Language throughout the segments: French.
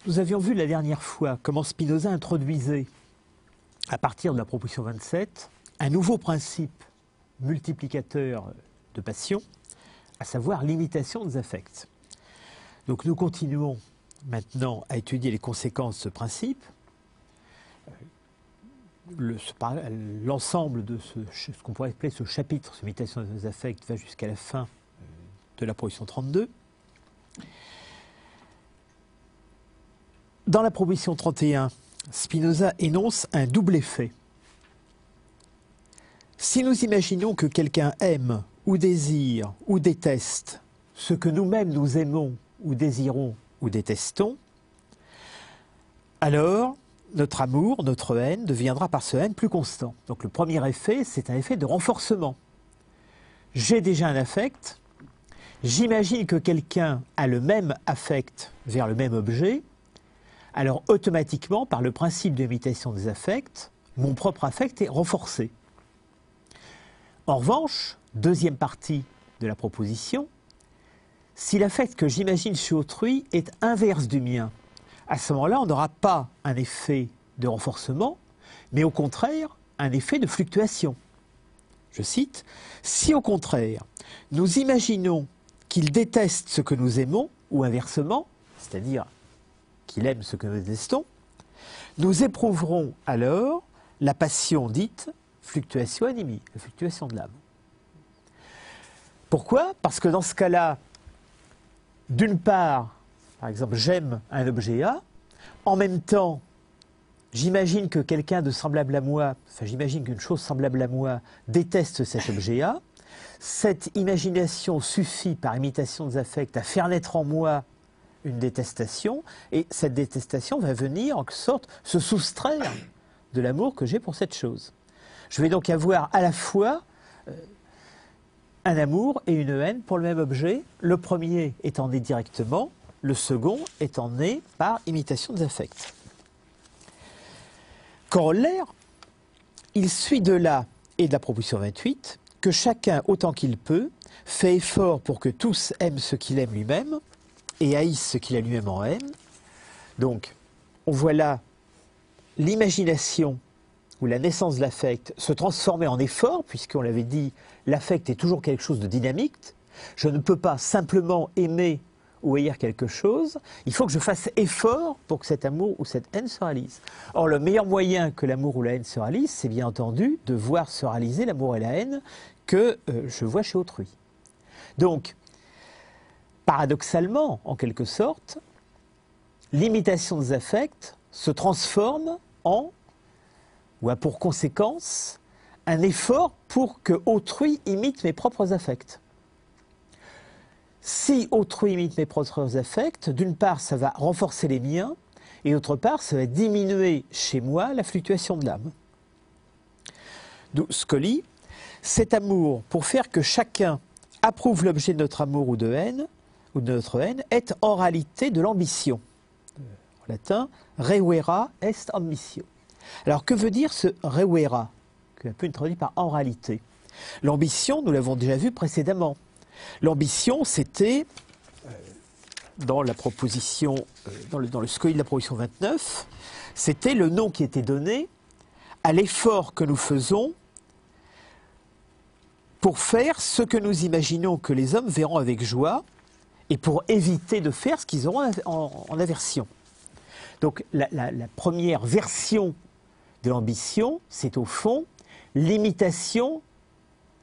Nous avions vu la dernière fois comment Spinoza introduisait, à partir de la proposition 27, un nouveau principe multiplicateur de passion, à savoir l'imitation des affects. Donc nous continuons maintenant à étudier les conséquences de ce principe. L'ensemble de ce qu'on pourrait appeler ce chapitre, cette imitation des affects, va jusqu'à la fin de la proposition 32. Dans la proposition 31, Spinoza énonce un double effet. Si nous imaginons que quelqu'un aime ou désire ou déteste ce que nous-mêmes nous aimons ou désirons ou détestons, alors notre amour, notre haine deviendra par ce haine plus constant. Donc le premier effet, c'est un effet de renforcement. J'ai déjà un affect, j'imagine que quelqu'un a le même affect vers le même objet, alors automatiquement, par le principe d'imitation des affects, mon propre affect est renforcé. En revanche, deuxième partie de la proposition, si l'affect que j'imagine chez autrui est inverse du mien, à ce moment-là, on n'aura pas un effet de renforcement, mais au contraire, un effet de fluctuation. Je cite, « Si au contraire, nous imaginons qu'il déteste ce que nous aimons, ou inversement, c'est-à-dire qu'il aime ce que nous détestons, nous éprouverons alors la passion dite fluctuation animée, la fluctuation de l'âme. » Pourquoi? Parce que dans ce cas-là, d'une part, par exemple, j'aime un objet A, en même temps, j'imagine que quelqu'un de semblable à moi, enfin j'imagine qu'une chose semblable à moi déteste cet objet A. Cette imagination suffit, par imitation des affects, à faire naître en moi une détestation, et cette détestation va venir, en quelque sorte, se soustraire de l'amour que j'ai pour cette chose. Je vais donc avoir à la fois un amour et une haine pour le même objet, le premier étant né directement, le second étant né par imitation des affects. Corollaire, il suit de là, et de la proposition 28, que chacun, autant qu'il peut, fait effort pour que tous aiment ce qu'il aime lui-même, et haïssent ce qu'il a lui-même en haine. Donc, on voit là l'imagination ou la naissance de l'affect se transformer en effort, puisqu'on l'avait dit, l'affect est toujours quelque chose de dynamique. Je ne peux pas simplement aimer ou haïr quelque chose, il faut que je fasse effort pour que cet amour ou cette haine se réalise. Or, le meilleur moyen que l'amour ou la haine se réalise, c'est bien entendu de voir se réaliser l'amour et la haine que je vois chez autrui. Donc, paradoxalement, en quelque sorte, l'imitation des affects se transforme en, ou a pour conséquence, un effort pour que autrui imite mes propres affects. Si autrui imite mes propres affects, d'une part, ça va renforcer les miens, et d'autre part, ça va diminuer chez moi la fluctuation de l'âme. D'où Scoli, cet amour, pour faire que chacun approuve l'objet de notre amour ou de notre haine, est en réalité de l'ambition. En latin, revera est ambitio. Alors, que veut dire ce revera, que l'on peut traduire par en réalité? L'ambition, nous l'avons déjà vu précédemment. L'ambition, c'était, dans la proposition, dans le Scoli de la proposition 29, c'était le nom qui était donné à l'effort que nous faisons pour faire ce que nous imaginons que les hommes verront avec joie et pour éviter de faire ce qu'ils auront en aversion. Donc la première version de l'ambition, c'est au fond l'imitation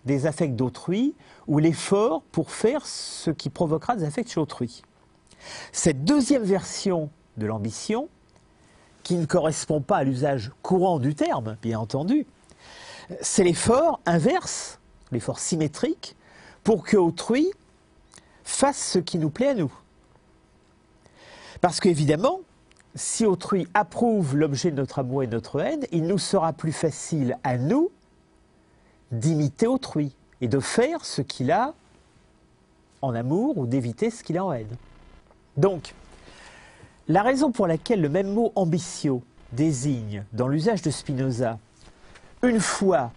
des affects d'autrui ou l'effort pour faire ce qui provoquera des affects chez autrui. Cette deuxième version de l'ambition, qui ne correspond pas à l'usage courant du terme, bien entendu, c'est l'effort inverse, l'effort symétrique, pour que autrui fasse ce qui nous plaît à nous. Parce qu'évidemment, si autrui approuve l'objet de notre amour et de notre haine, il nous sera plus facile à nous d'imiter autrui et de faire ce qu'il a en amour ou d'éviter ce qu'il a en haine. Donc, la raison pour laquelle le même mot ambitio désigne, dans l'usage de Spinoza, une fois,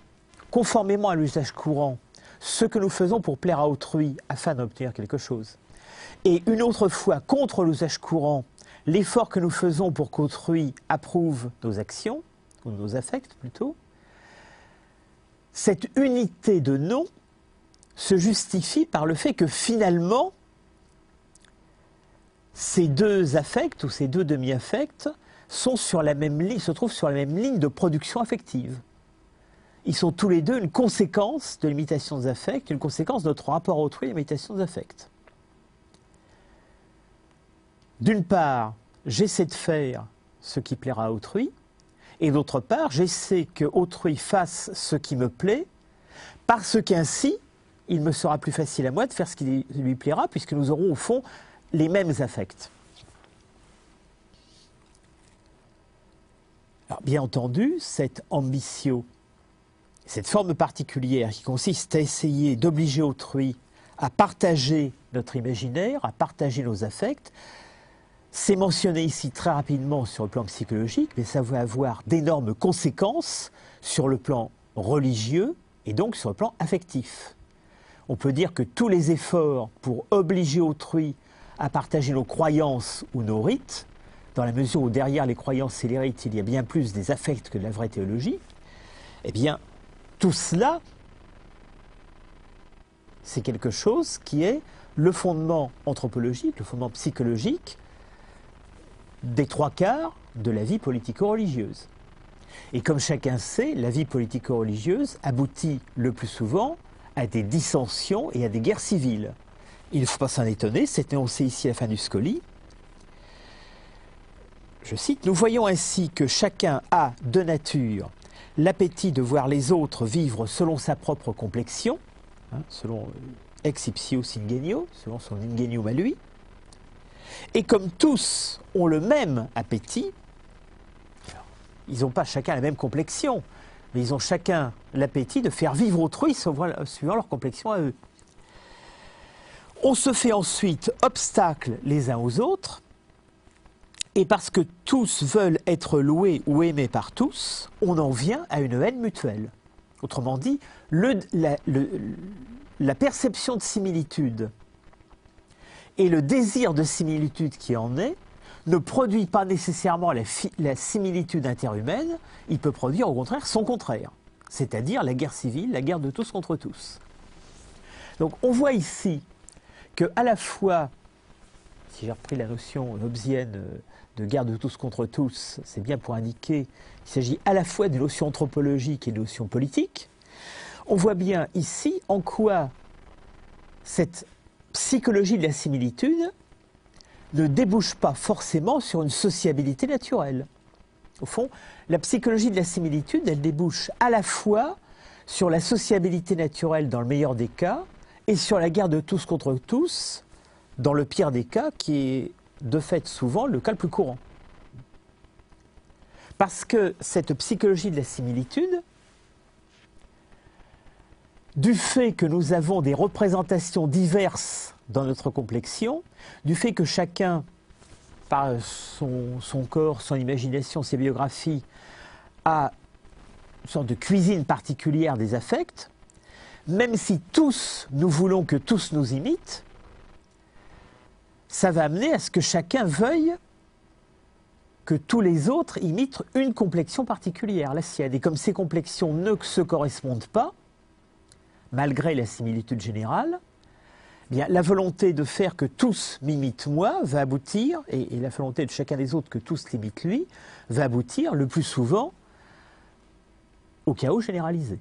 conformément à l'usage courant, ce que nous faisons pour plaire à autrui afin d'obtenir quelque chose, et une autre fois, contre l'usage courant, l'effort que nous faisons pour qu'autrui approuve nos actions, ou nos affects plutôt, cette unité de nom se justifie par le fait que finalement, ces deux affects ou ces deux demi-affects sont sur la même ligne, se trouvent sur la même ligne de production affective. Ils sont tous les deux une conséquence de l'imitation des affects, une conséquence de notre rapport à autrui, l'imitation des affects. D'une part, j'essaie de faire ce qui plaira à autrui, et d'autre part, j'essaie que autrui fasse ce qui me plaît, parce qu'ainsi, il me sera plus facile à moi de faire ce qui lui plaira, puisque nous aurons au fond les mêmes affects. Alors, bien entendu, cette ambitio, cette forme particulière qui consiste à essayer d'obliger autrui à partager notre imaginaire, à partager nos affects, c'est mentionné ici très rapidement sur le plan psychologique, mais ça va avoir d'énormes conséquences sur le plan religieux et donc sur le plan affectif. On peut dire que tous les efforts pour obliger autrui à partager nos croyances ou nos rites, dans la mesure où derrière les croyances et les rites, il y a bien plus des affects que de la vraie théologie, eh bien, tout cela, c'est quelque chose qui est le fondement anthropologique, le fondement psychologique des trois quarts de la vie politico-religieuse. Et comme chacun sait, la vie politico-religieuse aboutit le plus souvent à des dissensions et à des guerres civiles. Il ne faut pas s'en étonner, c'est énoncé ici à la fin du Scoli. Je cite, « Nous voyons ainsi que chacun a de nature l'appétit de voir les autres vivre selon sa propre complexion, selon ex ipsio ingenio, selon son ingenium à lui, et comme tous ont le même appétit, alors, ils n'ont pas chacun la même complexion, mais ils ont chacun l'appétit de faire vivre autrui suivant leur complexion à eux. On se fait ensuite obstacle les uns aux autres, et parce que tous veulent être loués ou aimés par tous, on en vient à une haine mutuelle. Autrement dit, la perception de similitude et le désir de similitude qui en est ne produit pas nécessairement la similitude interhumaine, il peut produire au contraire son contraire, c'est-à-dire la guerre civile, la guerre de tous contre tous. Donc on voit ici que à la fois, si j'ai repris la notion hobbesienne de guerre de tous contre tous, c'est bien pour indiquer qu'il s'agit à la fois d'une notion anthropologique et d'une notion politique. On voit bien ici en quoi cette psychologie de la similitude ne débouche pas forcément sur une sociabilité naturelle. Au fond, la psychologie de la similitude, elle débouche à la fois sur la sociabilité naturelle dans le meilleur des cas et sur la guerre de tous contre tous dans le pire des cas, qui est de fait souvent le cas le plus courant. Parce que cette psychologie de la similitude, du fait que nous avons des représentations diverses dans notre complexion, du fait que chacun, par son corps, son imagination, ses biographies, a une sorte de cuisine particulière des affects, même si tous, nous voulons que tous nous imitent, ça va amener à ce que chacun veuille que tous les autres imitent une complexion particulière, la sienne. Et comme ces complexions ne se correspondent pas, malgré la similitude générale, eh bien, la volonté de faire que tous m'imitent moi va aboutir, et la volonté de chacun des autres que tous l'imitent lui, va aboutir le plus souvent au chaos généralisé.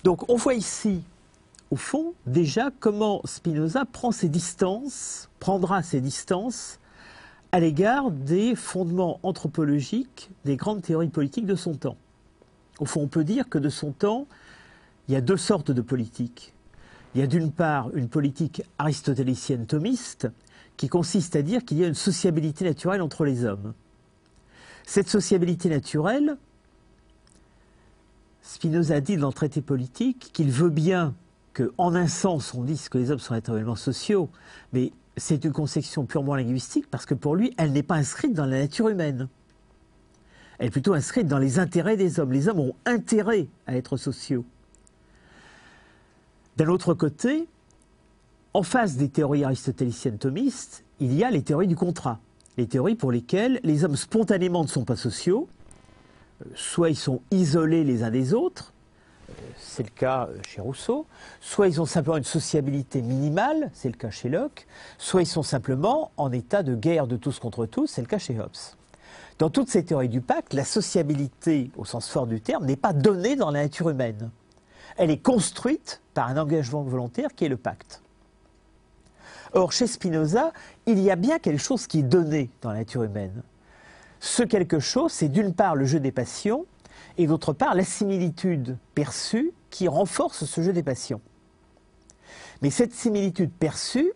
Donc on voit ici, au fond, déjà comment Spinoza prendra ses distances à l'égard des fondements anthropologiques des grandes théories politiques de son temps. Au fond, on peut dire que de son temps, il y a deux sortes de politiques. Il y a d'une part une politique aristotélicienne thomiste qui consiste à dire qu'il y a une sociabilité naturelle entre les hommes. Cette sociabilité naturelle, Spinoza dit dans le traité politique qu'il veut bien qu'en un sens on dise que les hommes sont naturellement sociaux, mais c'est une conception purement linguistique parce que pour lui, elle n'est pas inscrite dans la nature humaine. Elle est plutôt inscrite dans les intérêts des hommes. Les hommes ont intérêt à être sociaux. D'un autre côté, en face des théories aristotéliciennes thomistes, il y a les théories du contrat. les théories pour lesquelles les hommes spontanément ne sont pas sociaux, soit ils sont isolés les uns des autres, c'est le cas chez Rousseau, soit ils ont simplement une sociabilité minimale, c'est le cas chez Locke, soit ils sont simplement en état de guerre de tous contre tous, c'est le cas chez Hobbes. Dans toutes ces théories du pacte, la sociabilité, au sens fort du terme, n'est pas donnée dans la nature humaine. Elle est construite par un engagement volontaire qui est le pacte. Or, chez Spinoza, il y a bien quelque chose qui est donné dans la nature humaine. Ce quelque chose, c'est d'une part le jeu des passions, et d'autre part la similitude perçue qui renforce ce jeu des passions. Mais cette similitude perçue,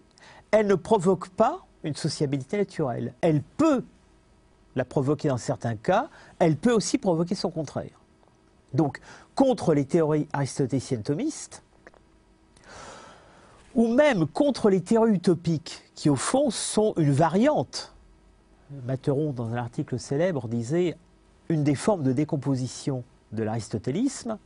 elle ne provoque pas une sociabilité naturelle. Elle peut la provoquer dans certains cas, elle peut aussi provoquer son contraire. Donc, contre les théories aristotéliennes thomistes, ou même contre les théories utopiques, qui au fond sont une variante. Materon, dans un article célèbre, disait « Une des formes de décomposition de l'aristotélisme »,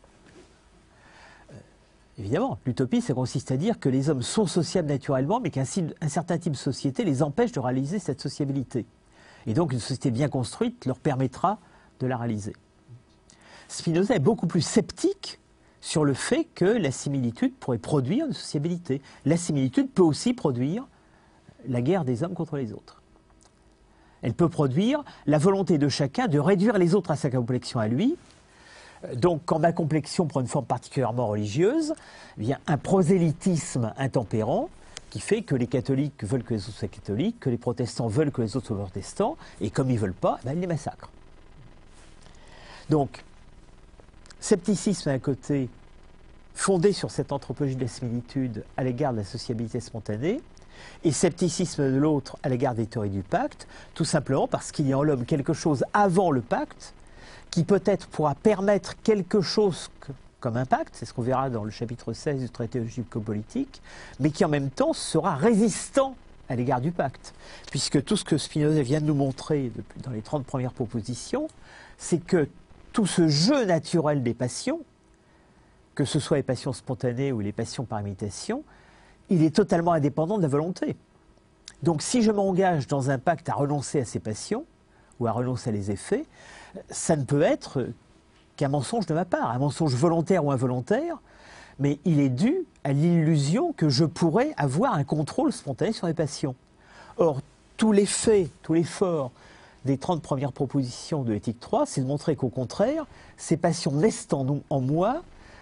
évidemment, l'utopie, ça consiste à dire que les hommes sont sociables naturellement, mais qu'un certain type de société les empêche de réaliser cette sociabilité. Et donc, une société bien construite leur permettra de la réaliser. Spinoza est beaucoup plus sceptique sur le fait que la similitude pourrait produire une sociabilité. La similitude peut aussi produire la guerre des hommes contre les autres. Elle peut produire la volonté de chacun de réduire les autres à sa complexion à lui. Donc, quand ma complexion prend une forme particulièrement religieuse, eh bien, un prosélytisme intempérant qui fait que les catholiques veulent que les autres soient catholiques, que les protestants veulent que les autres soient protestants, et comme ils ne veulent pas, eh bien, ils les massacrent. Donc, scepticisme d'un côté, fondé sur cette anthropologie de la similitude à l'égard de la sociabilité spontanée, et scepticisme de l'autre à l'égard des théories du pacte, tout simplement parce qu'il y a en l'homme quelque chose avant le pacte, qui peut-être pourra permettre quelque chose comme un pacte, c'est ce qu'on verra dans le chapitre 16 du traité logico-politique, mais qui en même temps sera résistant à l'égard du pacte. Puisque tout ce que Spinoza vient de nous montrer dans les 30 premières propositions, c'est que tout ce jeu naturel des passions, que ce soit les passions spontanées ou les passions par imitation, il est totalement indépendant de la volonté. Donc si je m'engage dans un pacte à renoncer à ces passions, ou à renoncer à les effets, ça ne peut être qu'un mensonge de ma part, un mensonge volontaire ou involontaire, mais il est dû à l'illusion que je pourrais avoir un contrôle spontané sur les passions. Or, tout l'effet, tout l'effort des 30 premières propositions de l'éthique 3, c'est de montrer qu'au contraire, ces passions naissent en moi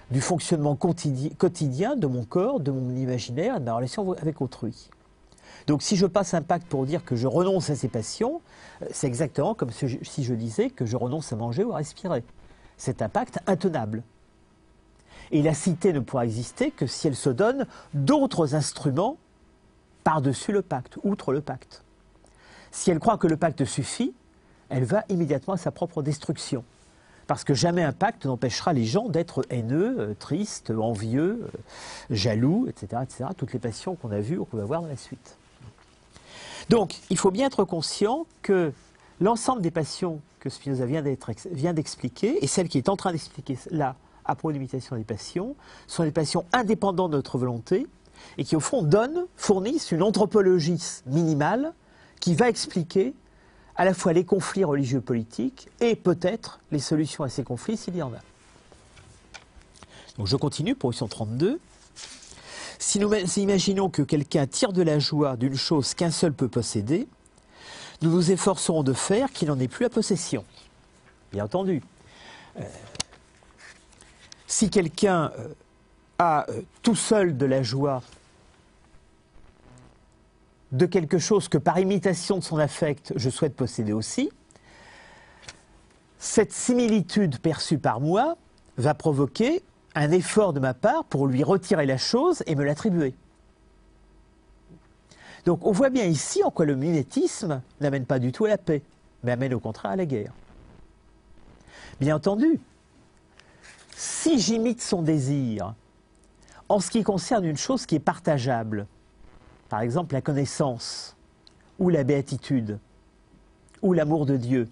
du fonctionnement quotidien de mon corps, de mon imaginaire, de ma relation avec autrui. Donc si je passe un pacte pour dire que je renonce à ces passions, c'est exactement comme si je disais que je renonce à manger ou à respirer. C'est un pacte intenable. Et la cité ne pourra exister que si elle se donne d'autres instruments par-dessus le pacte, outre le pacte. Si elle croit que le pacte suffit, elle va immédiatement à sa propre destruction. Parce que jamais un pacte n'empêchera les gens d'être haineux, tristes, envieux, jaloux, etc., etc. Toutes les passions qu'on a vues ou qu'on va voir dans la suite. Donc, il faut bien être conscient que l'ensemble des passions que Spinoza vient d'expliquer, et celle qui est en train d'expliquer là, à propos de l'imitation des passions, sont des passions indépendantes de notre volonté, et qui au fond fournissent une anthropologie minimale qui va expliquer à la fois les conflits religieux politiques et peut-être les solutions à ces conflits s'il y en a. Donc je continue, position 32. Si nous imaginons que quelqu'un tire de la joie d'une chose qu'un seul peut posséder, nous nous efforcerons de faire qu'il n'en ait plus la possession. Bien entendu. Si quelqu'un a tout seul de la joie de quelque chose que par imitation de son affect, je souhaite posséder aussi, cette similitude perçue par moi va provoquer un effort de ma part pour lui retirer la chose et me l'attribuer. Donc on voit bien ici en quoi le mimétisme n'amène pas du tout à la paix, mais amène au contraire à la guerre. Bien entendu, si j'imite son désir en ce qui concerne une chose qui est partageable, par exemple la connaissance, ou la béatitude, ou l'amour de Dieu,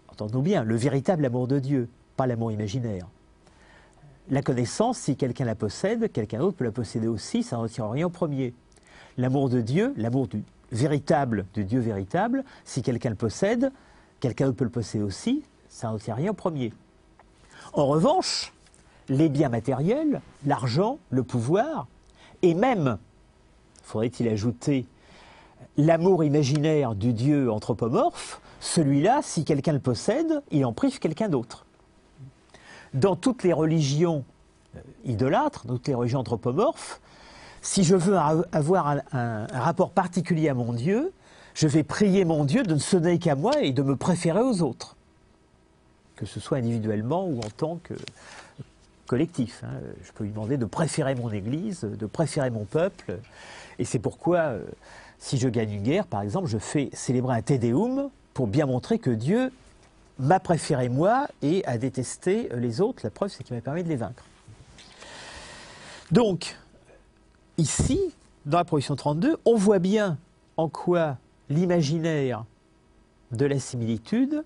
entendons bien, le véritable amour de Dieu, pas l'amour imaginaire. La connaissance, si quelqu'un la possède, quelqu'un d'autre peut la posséder aussi, ça ne retire rien au premier. L'amour de Dieu, l'amour véritable du Dieu véritable, si quelqu'un le possède, quelqu'un d'autre peut le posséder aussi, ça n'en tient rien au premier. En revanche, les biens matériels, l'argent, le pouvoir, et même, faudrait-il ajouter, l'amour imaginaire du Dieu anthropomorphe, celui-là, si quelqu'un le possède, il en prive quelqu'un d'autre. Dans toutes les religions idolâtres, dans toutes les religions anthropomorphes, si je veux avoir un rapport particulier à mon Dieu, je vais prier mon Dieu de ne se donner qu'à moi et de me préférer aux autres, que ce soit individuellement ou en tant que collectif. Je peux lui demander de préférer mon Église, de préférer mon peuple, et c'est pourquoi, si je gagne une guerre, par exemple, je fais célébrer un Te Deum pour bien montrer que Dieu m'a préféré moi et a détesté les autres. La preuve, c'est qu'il m'a permis de les vaincre. Donc, ici, dans la proposition 32, on voit bien en quoi l'imaginaire de la similitude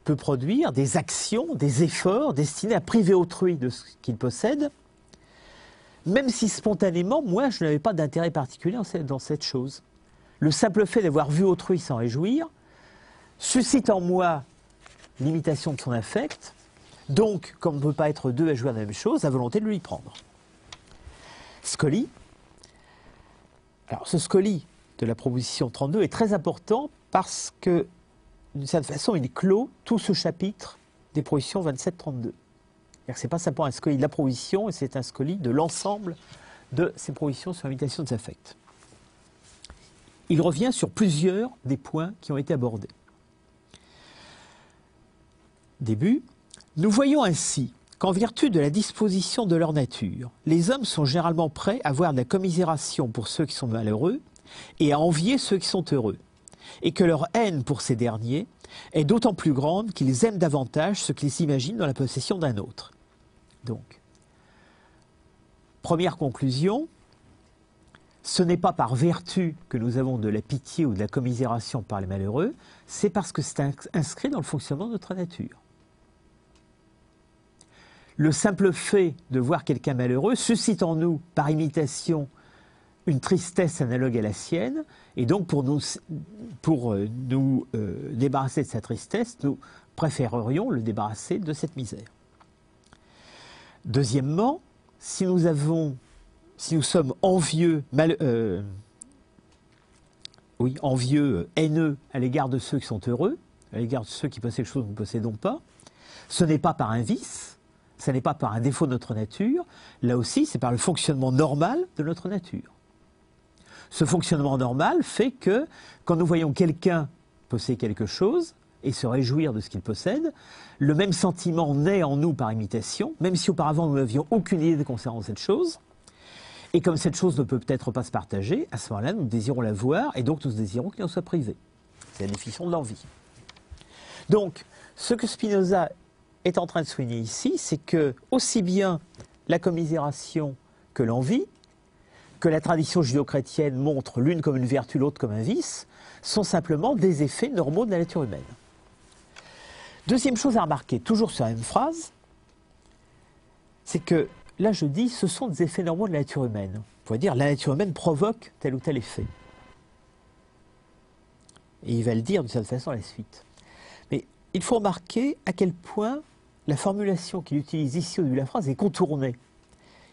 peut produire des actions, des efforts destinés à priver autrui de ce qu'il possède, même si spontanément, moi, je n'avais pas d'intérêt particulier dans cette chose. Le simple fait d'avoir vu autrui s'en réjouir suscite en moi l'imitation de son affect, donc, comme on ne peut pas être deux à jouer à la même chose, la volonté de lui prendre. Scoli. Alors, ce scoli de la proposition 32 est très important parce que, d'une certaine façon, il clôt tout ce chapitre des propositions 27-32. Ce n'est pas simplement un scoli de la proposition, et c'est un scoli de l'ensemble de ces propositions sur l'imitation des affects. Il revient sur plusieurs des points qui ont été abordés. Début. Nous voyons ainsi qu'en vertu de la disposition de leur nature, les hommes sont généralement prêts à avoir de la commisération pour ceux qui sont malheureux et à envier ceux qui sont heureux, et que leur haine pour ces derniers est d'autant plus grande qu'ils aiment davantage ce qu'ils s'imaginent dans la possession d'un autre. Donc, première conclusion, ce n'est pas par vertu que nous avons de la pitié ou de la commisération par les malheureux, c'est parce que c'est inscrit dans le fonctionnement de notre nature. Le simple fait de voir quelqu'un malheureux suscite en nous, par imitation, une tristesse analogue à la sienne, et donc pour nous débarrasser de sa tristesse, nous préférerions le débarrasser de cette misère. Deuxièmement, si nous sommes envieux, haineux à l'égard de ceux qui sont heureux, à l'égard de ceux qui possèdent quelque chose que nous ne possédons pas, ce n'est pas par un vice, ce n'est pas par un défaut de notre nature, là aussi c'est par le fonctionnement normal de notre nature. Ce fonctionnement normal fait que quand nous voyons quelqu'un posséder quelque chose et se réjouir de ce qu'il possède, le même sentiment naît en nous par imitation, même si auparavant nous n'avions aucune idée concernant cette chose. Et comme cette chose ne peut peut-être pas se partager, à ce moment-là, nous désirons la voir et donc nous désirons qu'il en soit privé. C'est la définition de l'envie. Donc, ce que Spinoza est en train de souligner ici, c'est que aussi bien la commisération que l'envie, que la tradition judéo-chrétienne montre l'une comme une vertu, l'autre comme un vice, sont simplement des effets normaux de la nature humaine. Deuxième chose à remarquer, toujours sur la même phrase, c'est que là je dis ce sont des effets normaux de la nature humaine. On pourrait dire la nature humaine provoque tel ou tel effet. Et il va le dire de cette façon à la suite. Mais il faut remarquer à quel point la formulation qu'il utilise ici au début de la phrase est contournée.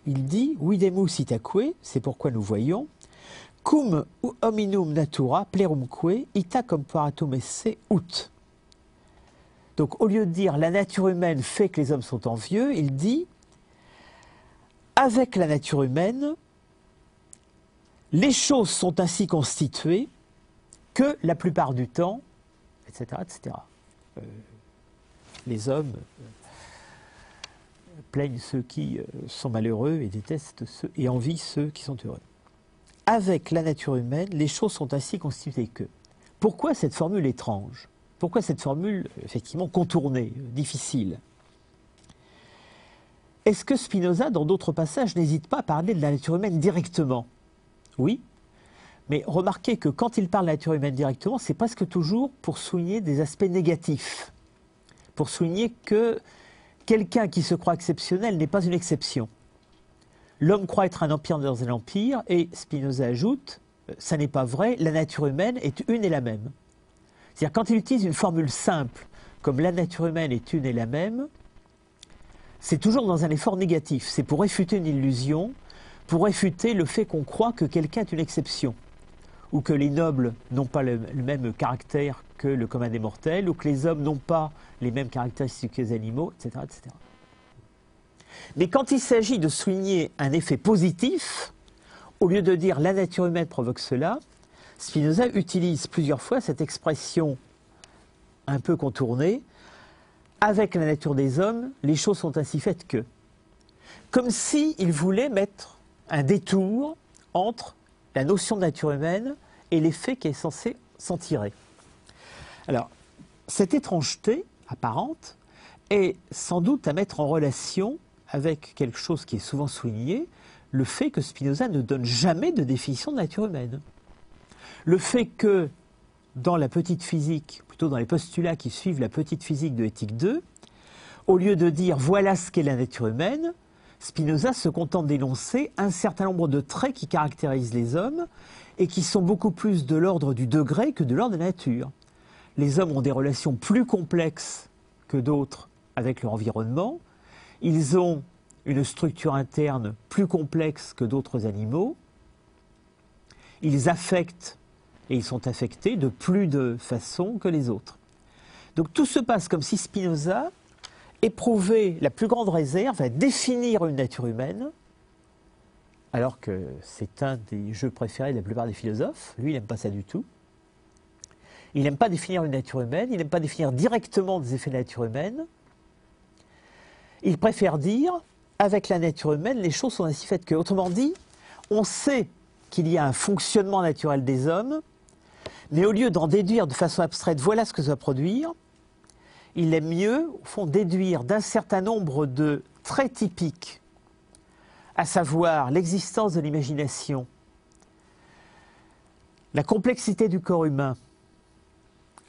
Il dit « videmus itaque », c'est pourquoi nous voyons « cum hominum natura plerumque ita comparatum esse ut ». Donc au lieu de dire « la nature humaine fait que les hommes sont envieux », il dit « avec la nature humaine, les choses sont ainsi constituées que la plupart du temps, etc. etc. » Les hommes plaignent ceux qui sont malheureux et détestent ceux et envient ceux qui sont heureux. Avec la nature humaine, les choses sont ainsi constituées que. Pourquoi cette formule étrange? Pourquoi cette formule, effectivement, contournée, difficile? Est-ce que Spinoza, dans d'autres passages, n'hésite pas à parler de la nature humaine directement? Oui, mais remarquez que quand il parle de la nature humaine directement, c'est presque toujours pour souligner des aspects négatifs, pour souligner que quelqu'un qui se croit exceptionnel n'est pas une exception. L'homme croit être un empire dans un empire, et Spinoza ajoute, ça n'est pas vrai, la nature humaine est une et la même. C'est-à-dire quand il utilise une formule simple, comme la nature humaine est une et la même, c'est toujours dans un effort négatif. C'est pour réfuter une illusion, pour réfuter le fait qu'on croit que quelqu'un est une exception, ou que les nobles n'ont pas le même caractère que le commun des mortels, ou que les hommes n'ont pas les mêmes caractéristiques que les animaux, etc., etc. Mais quand il s'agit de souligner un effet positif, au lieu de dire la nature humaine provoque cela, Spinoza utilise plusieurs fois cette expression un peu contournée, avec la nature des hommes, les choses sont ainsi faites que. Comme s'il voulait mettre un détour entre la notion de nature humaine et l'effet qui est censé s'en tirer. Alors, cette étrangeté apparente est sans doute à mettre en relation avec quelque chose qui est souvent souligné, le fait que Spinoza ne donne jamais de définition de nature humaine. Le fait que dans la petite physique, plutôt dans les postulats qui suivent la petite physique de Éthique 2, au lieu de dire voilà ce qu'est la nature humaine, Spinoza se contente d'énoncer un certain nombre de traits qui caractérisent les hommes et qui sont beaucoup plus de l'ordre du degré que de l'ordre de la nature. Les hommes ont des relations plus complexes que d'autres avec leur environnement, ils ont une structure interne plus complexe que d'autres animaux, ils affectent et ils sont affectés de plus de façons que les autres. Donc tout se passe comme si Spinoza éprouvait la plus grande réserve à définir une nature humaine, alors que c'est un des jeux préférés de la plupart des philosophes. Lui, il n'aime pas ça du tout. Il n'aime pas définir une nature humaine, il n'aime pas définir directement des effets de la nature humaine. Il préfère dire, avec la nature humaine, les choses sont ainsi faites que. Autrement dit, on sait qu'il y a un fonctionnement naturel des hommes, mais au lieu d'en déduire de façon abstraite, voilà ce que ça va produire, il aime mieux, au fond, déduire d'un certain nombre de traits typiques, à savoir l'existence de l'imagination, la complexité du corps humain,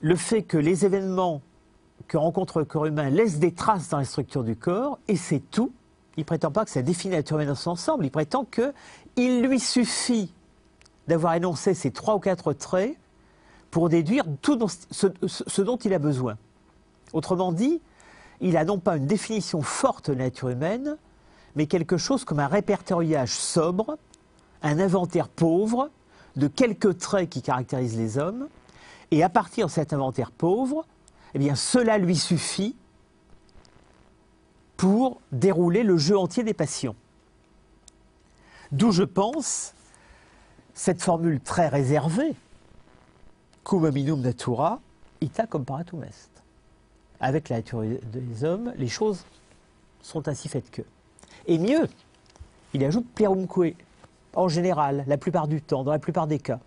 le fait que les événements que rencontre le corps humain laissent des traces dans la structure du corps, et c'est tout. Il ne prétend pas que ça définit la nature humaine dans son ensemble, il prétend qu'il lui suffit d'avoir énoncé ces 3 ou 4 traits pour déduire tout ce dont il a besoin. Autrement dit, il a non pas une définition forte de la nature humaine, mais quelque chose comme un répertoriage sobre, un inventaire pauvre de quelques traits qui caractérisent les hommes, et à partir de cet inventaire pauvre, eh bien, cela lui suffit pour dérouler le jeu entier des passions. D'où je pense cette formule très réservée, cum hominum natura, ita comparatum est. Avec la nature des hommes, les choses sont ainsi faites que. Et mieux, il ajoute plerumque, en général, la plupart du temps, dans la plupart des cas.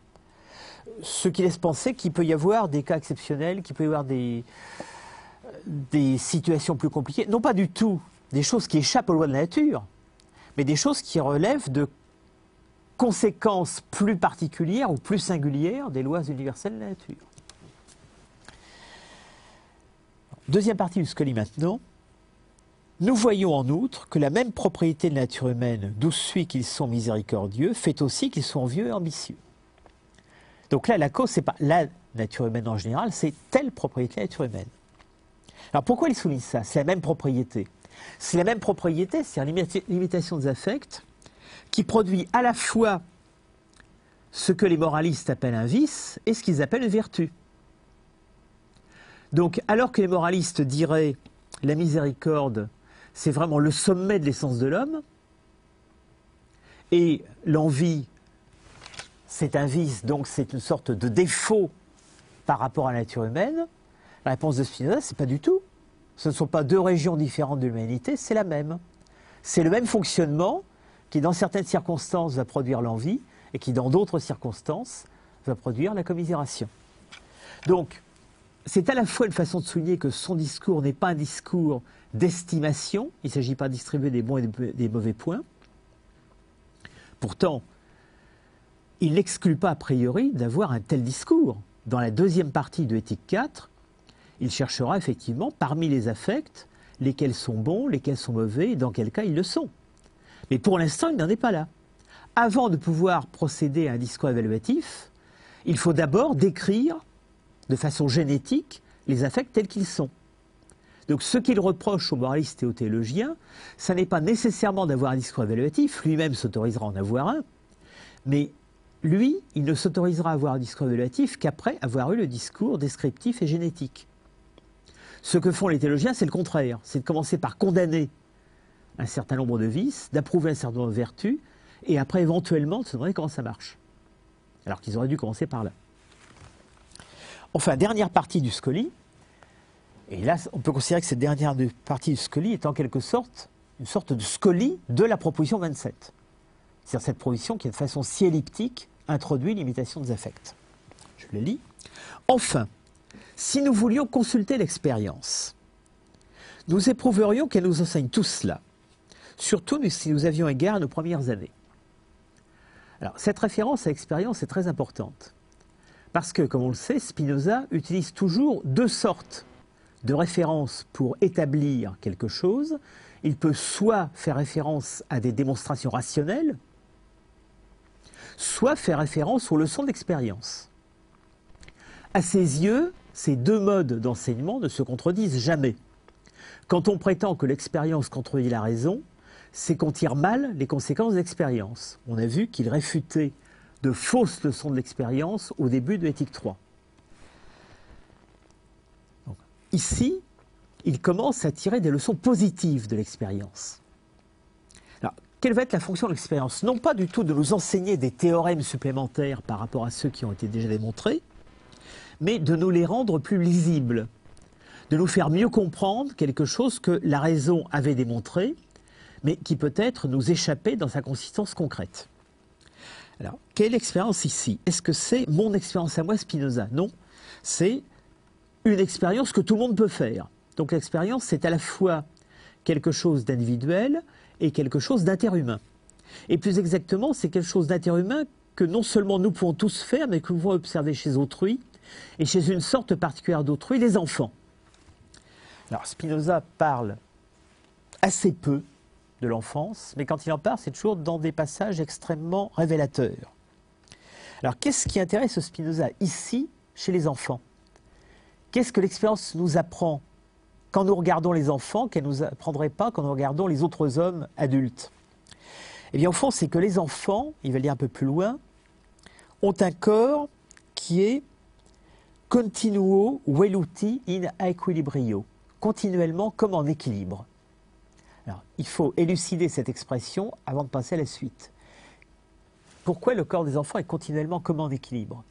Ce qui laisse penser qu'il peut y avoir des cas exceptionnels, qu'il peut y avoir des situations plus compliquées. Non pas du tout des choses qui échappent aux lois de la nature, mais des choses qui relèvent de conséquences plus particulières ou plus singulières des lois universelles de la nature. Deuxième partie du Scoli maintenant. Nous voyons en outre que la même propriété de la nature humaine, d'où suit qu'ils sont miséricordieux, fait aussi qu'ils sont envieux et ambitieux. Donc là, la cause, ce n'est pas la nature humaine en général, c'est telle propriété de la nature humaine. Alors pourquoi il souligne ça? C'est la même propriété. C'est la même propriété, c'est-à-dire l'imitation des affects, qui produit à la fois ce que les moralistes appellent un vice et ce qu'ils appellent une vertu. Donc, alors que les moralistes diraient la miséricorde, c'est vraiment le sommet de l'essence de l'homme, et l'envie, c'est un vice, donc c'est une sorte de défaut par rapport à la nature humaine, la réponse de Spinoza, c'est pas du tout. Ce ne sont pas deux régions différentes de l'humanité, c'est la même. C'est le même fonctionnement qui, dans certaines circonstances, va produire l'envie et qui, dans d'autres circonstances, va produire la commisération. Donc, c'est à la fois une façon de souligner que son discours n'est pas un discours d'estimation, il ne s'agit pas de distribuer des bons et des mauvais points. Pourtant, il n'exclut pas a priori d'avoir un tel discours. Dans la deuxième partie de Éthique 4, il cherchera effectivement, parmi les affects, lesquels sont bons, lesquels sont mauvais, et dans quel cas ils le sont. Mais pour l'instant, il n'en est pas là. avant de pouvoir procéder à un discours évaluatif, il faut d'abord décrire de façon génétique les affects tels qu'ils sont. Donc ce qu'il reproche aux moralistes et aux théologiens, ça n'est pas nécessairement d'avoir un discours évaluatif, lui-même s'autorisera à en avoir un, mais lui, il ne s'autorisera à avoir un discours évaluatif qu'après avoir eu le discours descriptif et génétique. Ce que font les théologiens, c'est le contraire, c'est de commencer par condamner un certain nombre de vices, d'approuver un certain nombre de vertus, et après éventuellement de se demander comment ça marche. Alors qu'ils auraient dû commencer par là. Enfin, dernière partie du Scoli, et là on peut considérer que cette dernière partie du Scoli est en quelque sorte une sorte de Scoli de la proposition 27. C'est-à-dire cette proposition qui, de façon si elliptique, introduit l'imitation des affects. Je le lis. Enfin, si nous voulions consulter l'expérience, nous éprouverions qu'elle nous enseigne tout cela, surtout si nous avions égard à nos premières années. Alors, cette référence à l'expérience est très importante, parce que, comme on le sait, Spinoza utilise toujours deux sortes de références pour établir quelque chose. Il peut soit faire référence à des démonstrations rationnelles, soit faire référence aux leçons d'expérience. À ses yeux, ces deux modes d'enseignement ne se contredisent jamais. Quand on prétend que l'expérience contredit la raison, c'est qu'on tire mal les conséquences de l'expérience. On a vu qu'il réfutait de fausses leçons de l'expérience au début de Éthique 3. Donc, ici, il commence à tirer des leçons positives de l'expérience. Alors, quelle va être la fonction de l'expérience? Non pas du tout de nous enseigner des théorèmes supplémentaires par rapport à ceux qui ont été déjà démontrés, mais de nous les rendre plus lisibles, de nous faire mieux comprendre quelque chose que la raison avait démontré, mais qui peut-être nous échappait dans sa consistance concrète. Alors, quelle expérience ici? Est-ce que c'est mon expérience à moi, Spinoza? Non, c'est une expérience que tout le monde peut faire. Donc l'expérience, c'est à la fois quelque chose d'individuel et quelque chose d'interhumain. Et plus exactement, c'est quelque chose d'interhumain que non seulement nous pouvons tous faire, mais que nous pouvons observer chez autrui, et chez une sorte particulière d'autrui, les enfants. Alors Spinoza parle assez peu de l'enfance, mais quand il en parle, c'est toujours dans des passages extrêmement révélateurs. Alors qu'est-ce qui intéresse Spinoza ici, chez les enfants? Qu'est-ce que l'expérience nous apprend quand nous regardons les enfants, qu'elle ne nous apprendrait pas quand nous regardons les autres hommes adultes? Eh bien, au fond, c'est que les enfants, il va le dire un peu plus loin, ont un corps qui est continuo veluti in equilibrio, continuellement comme en équilibre. Alors, il faut élucider cette expression avant de passer à la suite. Pourquoi le corps des enfants est continuellement comme en équilibre?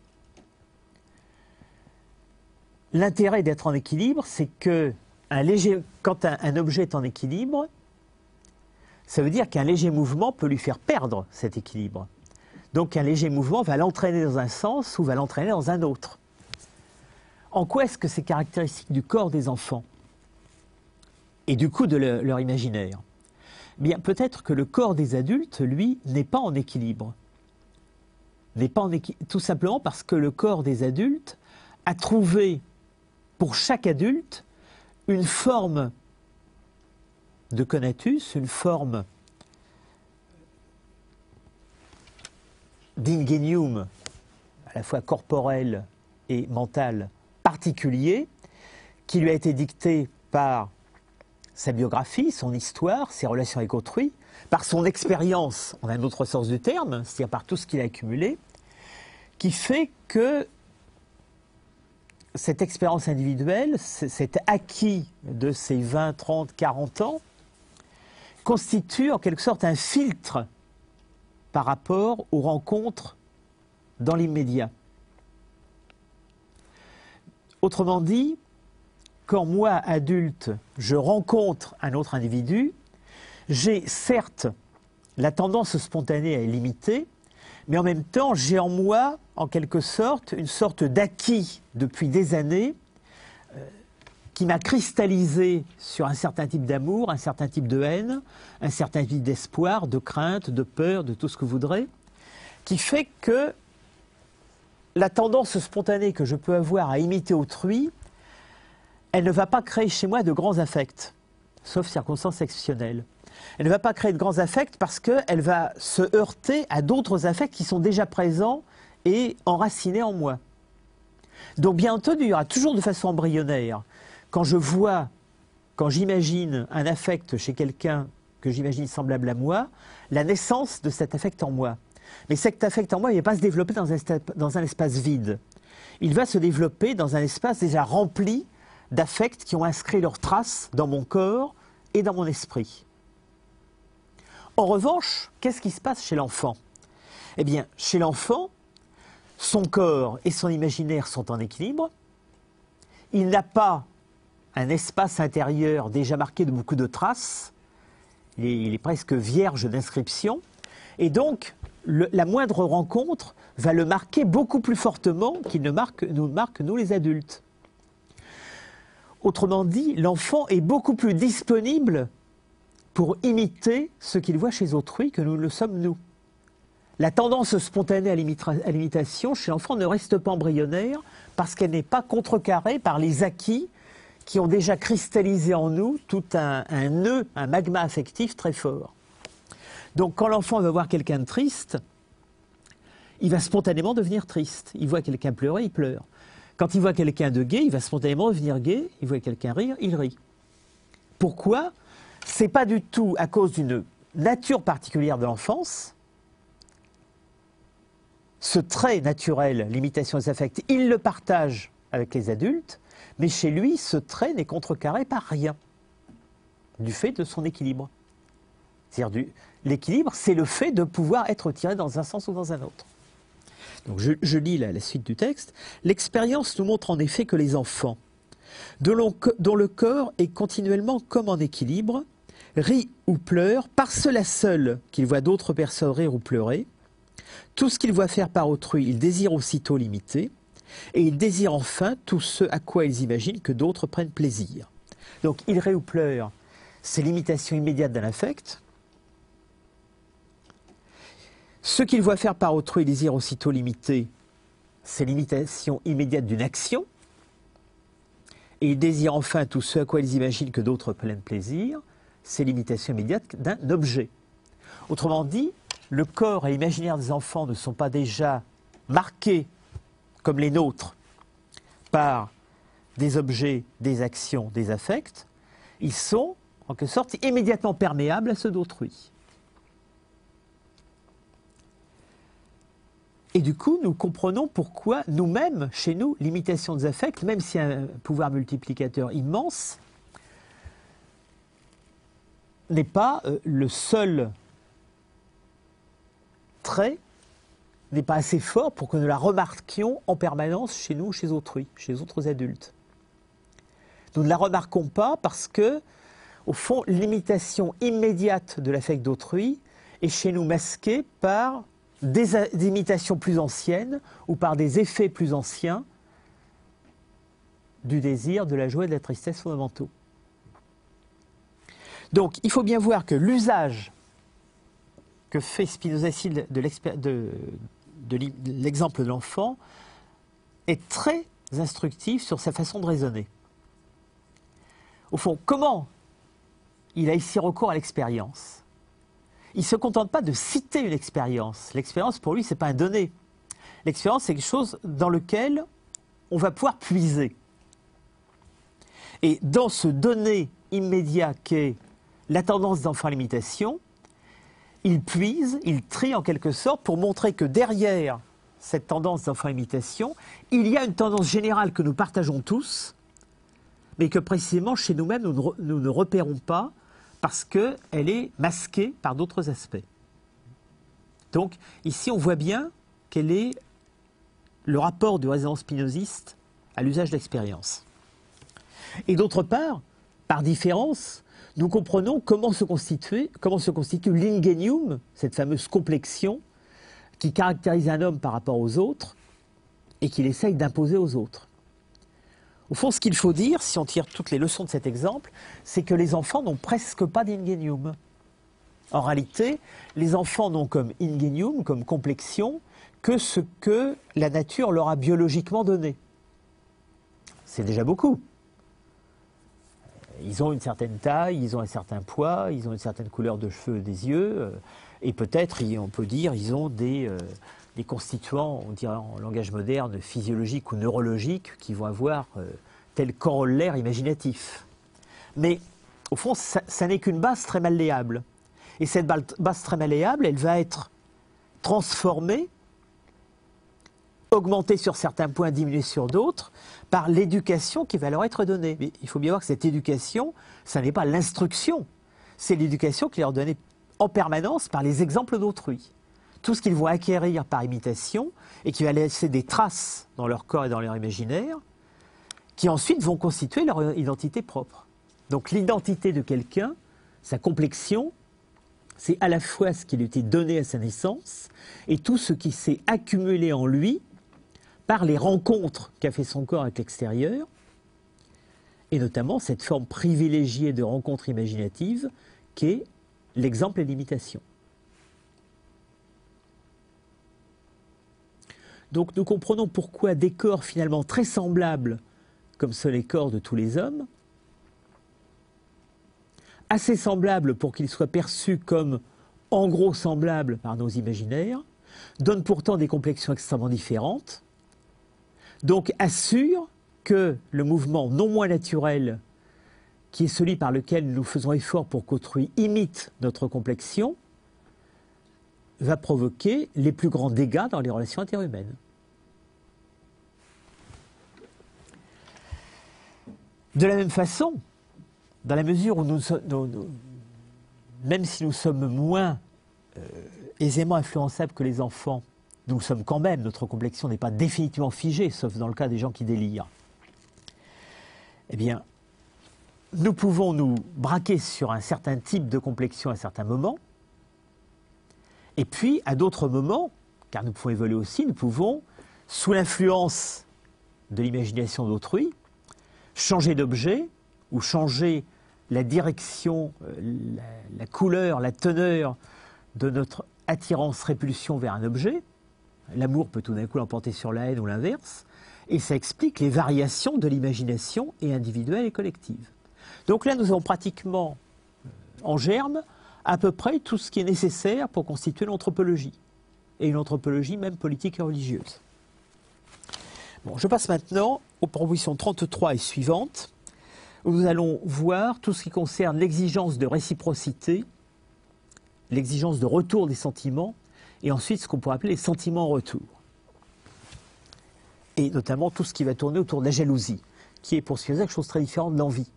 L'intérêt d'être en équilibre, c'est que quand un objet est en équilibre, ça veut dire qu'un léger mouvement peut lui faire perdre cet équilibre. Donc un léger mouvement va l'entraîner dans un sens ou va l'entraîner dans un autre. En quoi est-ce que c'est caractéristique du corps des enfants et du coup de leur imaginaire? Bien, peut-être que le corps des adultes, lui, n'est pas en équilibre. Tout simplement parce que le corps des adultes a trouvé, pour chaque adulte, une forme de conatus, une forme d'ingenium, à la fois corporel et mental, particulier, qui lui a été dicté par sa biographie, son histoire, ses relations avec autrui, par son expérience, en un autre sens du terme, c'est-à-dire par tout ce qu'il a accumulé, qui fait que cette expérience individuelle, cet acquis de ces 20, 30, 40 ans, constitue en quelque sorte un filtre par rapport aux rencontres dans l'immédiat. Autrement dit, quand moi, adulte, je rencontre un autre individu, j'ai certes la tendance spontanée à l'imiter, mais en même temps, j'ai en moi, en quelque sorte, une sorte d'acquis depuis des années qui m'a cristallisé sur un certain type d'amour, un certain type de haine, un certain type d'espoir, de crainte, de peur, de tout ce que vous voudrez, qui fait que la tendance spontanée que je peux avoir à imiter autrui, elle ne va pas créer chez moi de grands affects, sauf circonstances exceptionnelles. Elle ne va pas créer de grands affects parce qu'elle va se heurter à d'autres affects qui sont déjà présents et enracinés en moi. Donc bien entendu, il y aura toujours de façon embryonnaire. Quand j'imagine un affect chez quelqu'un que j'imagine semblable à moi, la naissance de cet affect en moi. Mais cet affect en moi, il ne va pas se développer dans un espace vide. Il va se développer dans un espace déjà rempli d'affects qui ont inscrit leurs traces dans mon corps et dans mon esprit. En revanche, qu'est-ce qui se passe chez l'enfant? Eh bien, chez l'enfant, son corps et son imaginaire sont en équilibre. Il n'a pas un espace intérieur déjà marqué de beaucoup de traces. Il est presque vierge d'inscriptions. Et donc, la moindre rencontre va le marquer beaucoup plus fortement qu'il ne nous marque, nous les adultes. Autrement dit, l'enfant est beaucoup plus disponible pour imiter ce qu'il voit chez autrui que nous le sommes nous. La tendance spontanée à l'imitation chez l'enfant ne reste pas embryonnaire parce qu'elle n'est pas contrecarrée par les acquis qui ont déjà cristallisé en nous tout un nœud, un magma affectif très fort. Donc quand l'enfant va voir quelqu'un de triste, il va spontanément devenir triste. Il voit quelqu'un pleurer, il pleure. Quand il voit quelqu'un de gai, il va spontanément devenir gai. Il voit quelqu'un rire, il rit. Pourquoi? Ce n'est pas du tout à cause d'une nature particulière de l'enfance. Ce trait naturel, l'imitation des affects, il le partage avec les adultes, mais chez lui, ce trait n'est contrecarré par rien, du fait de son équilibre. C'est-à-dire l'équilibre, c'est le fait de pouvoir être tiré dans un sens ou dans un autre. Donc je lis la suite du texte. L'expérience nous montre en effet que les enfants, dont le corps est continuellement comme en équilibre, rient ou pleurent par cela seul qu'ils voient d'autres personnes rire ou pleurer. Tout ce qu'ils voient faire par autrui, ils désirent aussitôt l'imiter, et ils désirent enfin tout ce à quoi ils imaginent que d'autres prennent plaisir. Donc, ils rient ou pleurent, c'est l'imitation immédiate d'un affect. Ce qu'ils voient faire par autrui, ils désirent aussitôt l'imiter, c'est l'imitation immédiate d'une action. Et ils désirent enfin tout ce à quoi ils imaginent que d'autres prennent plaisir, c'est l'imitation immédiate d'un objet. Autrement dit, le corps et l'imaginaire des enfants ne sont pas déjà marqués, comme les nôtres, par des objets, des actions, des affects. Ils sont, en quelque sorte, immédiatement perméables à ceux d'autrui. Et du coup, nous comprenons pourquoi nous-mêmes, chez nous, l'imitation des affects, même s'il y a un pouvoir multiplicateur immense, n'est pas le seul trait, n'est pas assez fort pour que nous la remarquions en permanence chez nous, chez autrui, chez les autres adultes. Nous ne la remarquons pas parce que, au fond, l'imitation immédiate de l'affect d'autrui est chez nous masquée par des imitations plus anciennes ou par des effets plus anciens du désir, de la joie et de la tristesse fondamentaux. Donc, il faut bien voir que l'usage que fait Spinoza ici de l'exemple de l'enfant est très instructif sur sa façon de raisonner. Au fond, comment il a ici recours à l'expérience? Il ne se contente pas de citer une expérience. L'expérience, pour lui, ce n'est pas un donné. L'expérience, c'est quelque chose dans lequel on va pouvoir puiser. Et dans ce donné immédiat qu'est la tendance d'enfant à l'imitation, il puise, il trie en quelque sorte pour montrer que derrière cette tendance d'enfant à l'imitation, il y a une tendance générale que nous partageons tous, mais que précisément chez nous-mêmes, nous ne repérons pas parce qu'elle est masquée par d'autres aspects. Donc, ici, on voit bien quel est le rapport du raisonnement spinoziste à l'usage de l'expérience. Et d'autre part, par différence, nous comprenons comment se constitue l'ingenium, cette fameuse complexion qui caractérise un homme par rapport aux autres et qu'il essaye d'imposer aux autres. Au fond, ce qu'il faut dire, si on tire toutes les leçons de cet exemple, c'est que les enfants n'ont presque pas d'ingenium. En réalité, les enfants n'ont comme ingenium, comme complexion, que ce que la nature leur a biologiquement donné. C'est déjà beaucoup. Ils ont une certaine taille, ils ont un certain poids, ils ont une certaine couleur de cheveux et des yeux, et peut-être, on peut dire, ils ont des constituants, on dirait en langage moderne, physiologiques ou neurologiques, qui vont avoir tel corollaire imaginatif. Mais au fond, ça n'est qu'une base très malléable. Et cette base très malléable, elle va être transformée, augmentée sur certains points, diminuée sur d'autres, par l'éducation qui va leur être donnée. Mais il faut bien voir que cette éducation, ça n'est pas l'instruction, c'est l'éducation qui leur est donnée en permanence par les exemples d'autrui. Tout ce qu'ils vont acquérir par imitation et qui va laisser des traces dans leur corps et dans leur imaginaire, qui ensuite vont constituer leur identité propre. Donc l'identité de quelqu'un, sa complexion, c'est à la fois ce qui lui était donné à sa naissance et tout ce qui s'est accumulé en lui par les rencontres qu'a fait son corps avec l'extérieur, et notamment cette forme privilégiée de rencontre imaginative qu'est l'exemple et l'imitation. Donc nous comprenons pourquoi des corps finalement très semblables, comme sont les corps de tous les hommes, assez semblables pour qu'ils soient perçus comme en gros semblables par nos imaginaires, donnent pourtant des complexions extrêmement différentes, donc assurent que le mouvement non moins naturel, qui est celui par lequel nous faisons effort pour qu'autrui imite notre complexion, va provoquer les plus grands dégâts dans les relations interhumaines. De la même façon, dans la mesure où même si nous sommes moins aisément influençables que les enfants, nous le sommes quand même, notre complexion n'est pas définitivement figée, sauf dans le cas des gens qui délirent. Eh bien, nous pouvons nous braquer sur un certain type de complexion à certains moments, et puis à d'autres moments, car nous pouvons évoluer aussi, nous pouvons, sous l'influence de l'imagination d'autrui, changer d'objet ou changer la direction, la couleur, la teneur de notre attirance-répulsion vers un objet. L'amour peut tout d'un coup l'emporter sur la haine ou l'inverse, et ça explique les variations de l'imagination et individuelle et collective. Donc là, nous avons pratiquement en germe à peu près tout ce qui est nécessaire pour constituer l'anthropologie, et une anthropologie même politique et religieuse. Bon, je passe maintenant aux propositions 33 et suivantes, où nous allons voir tout ce qui concerne l'exigence de réciprocité, l'exigence de retour des sentiments, et ensuite ce qu'on pourrait appeler les sentiments en retour. Et notamment tout ce qui va tourner autour de la jalousie, qui est pour Spinoza quelque chose de très différent de l'envie.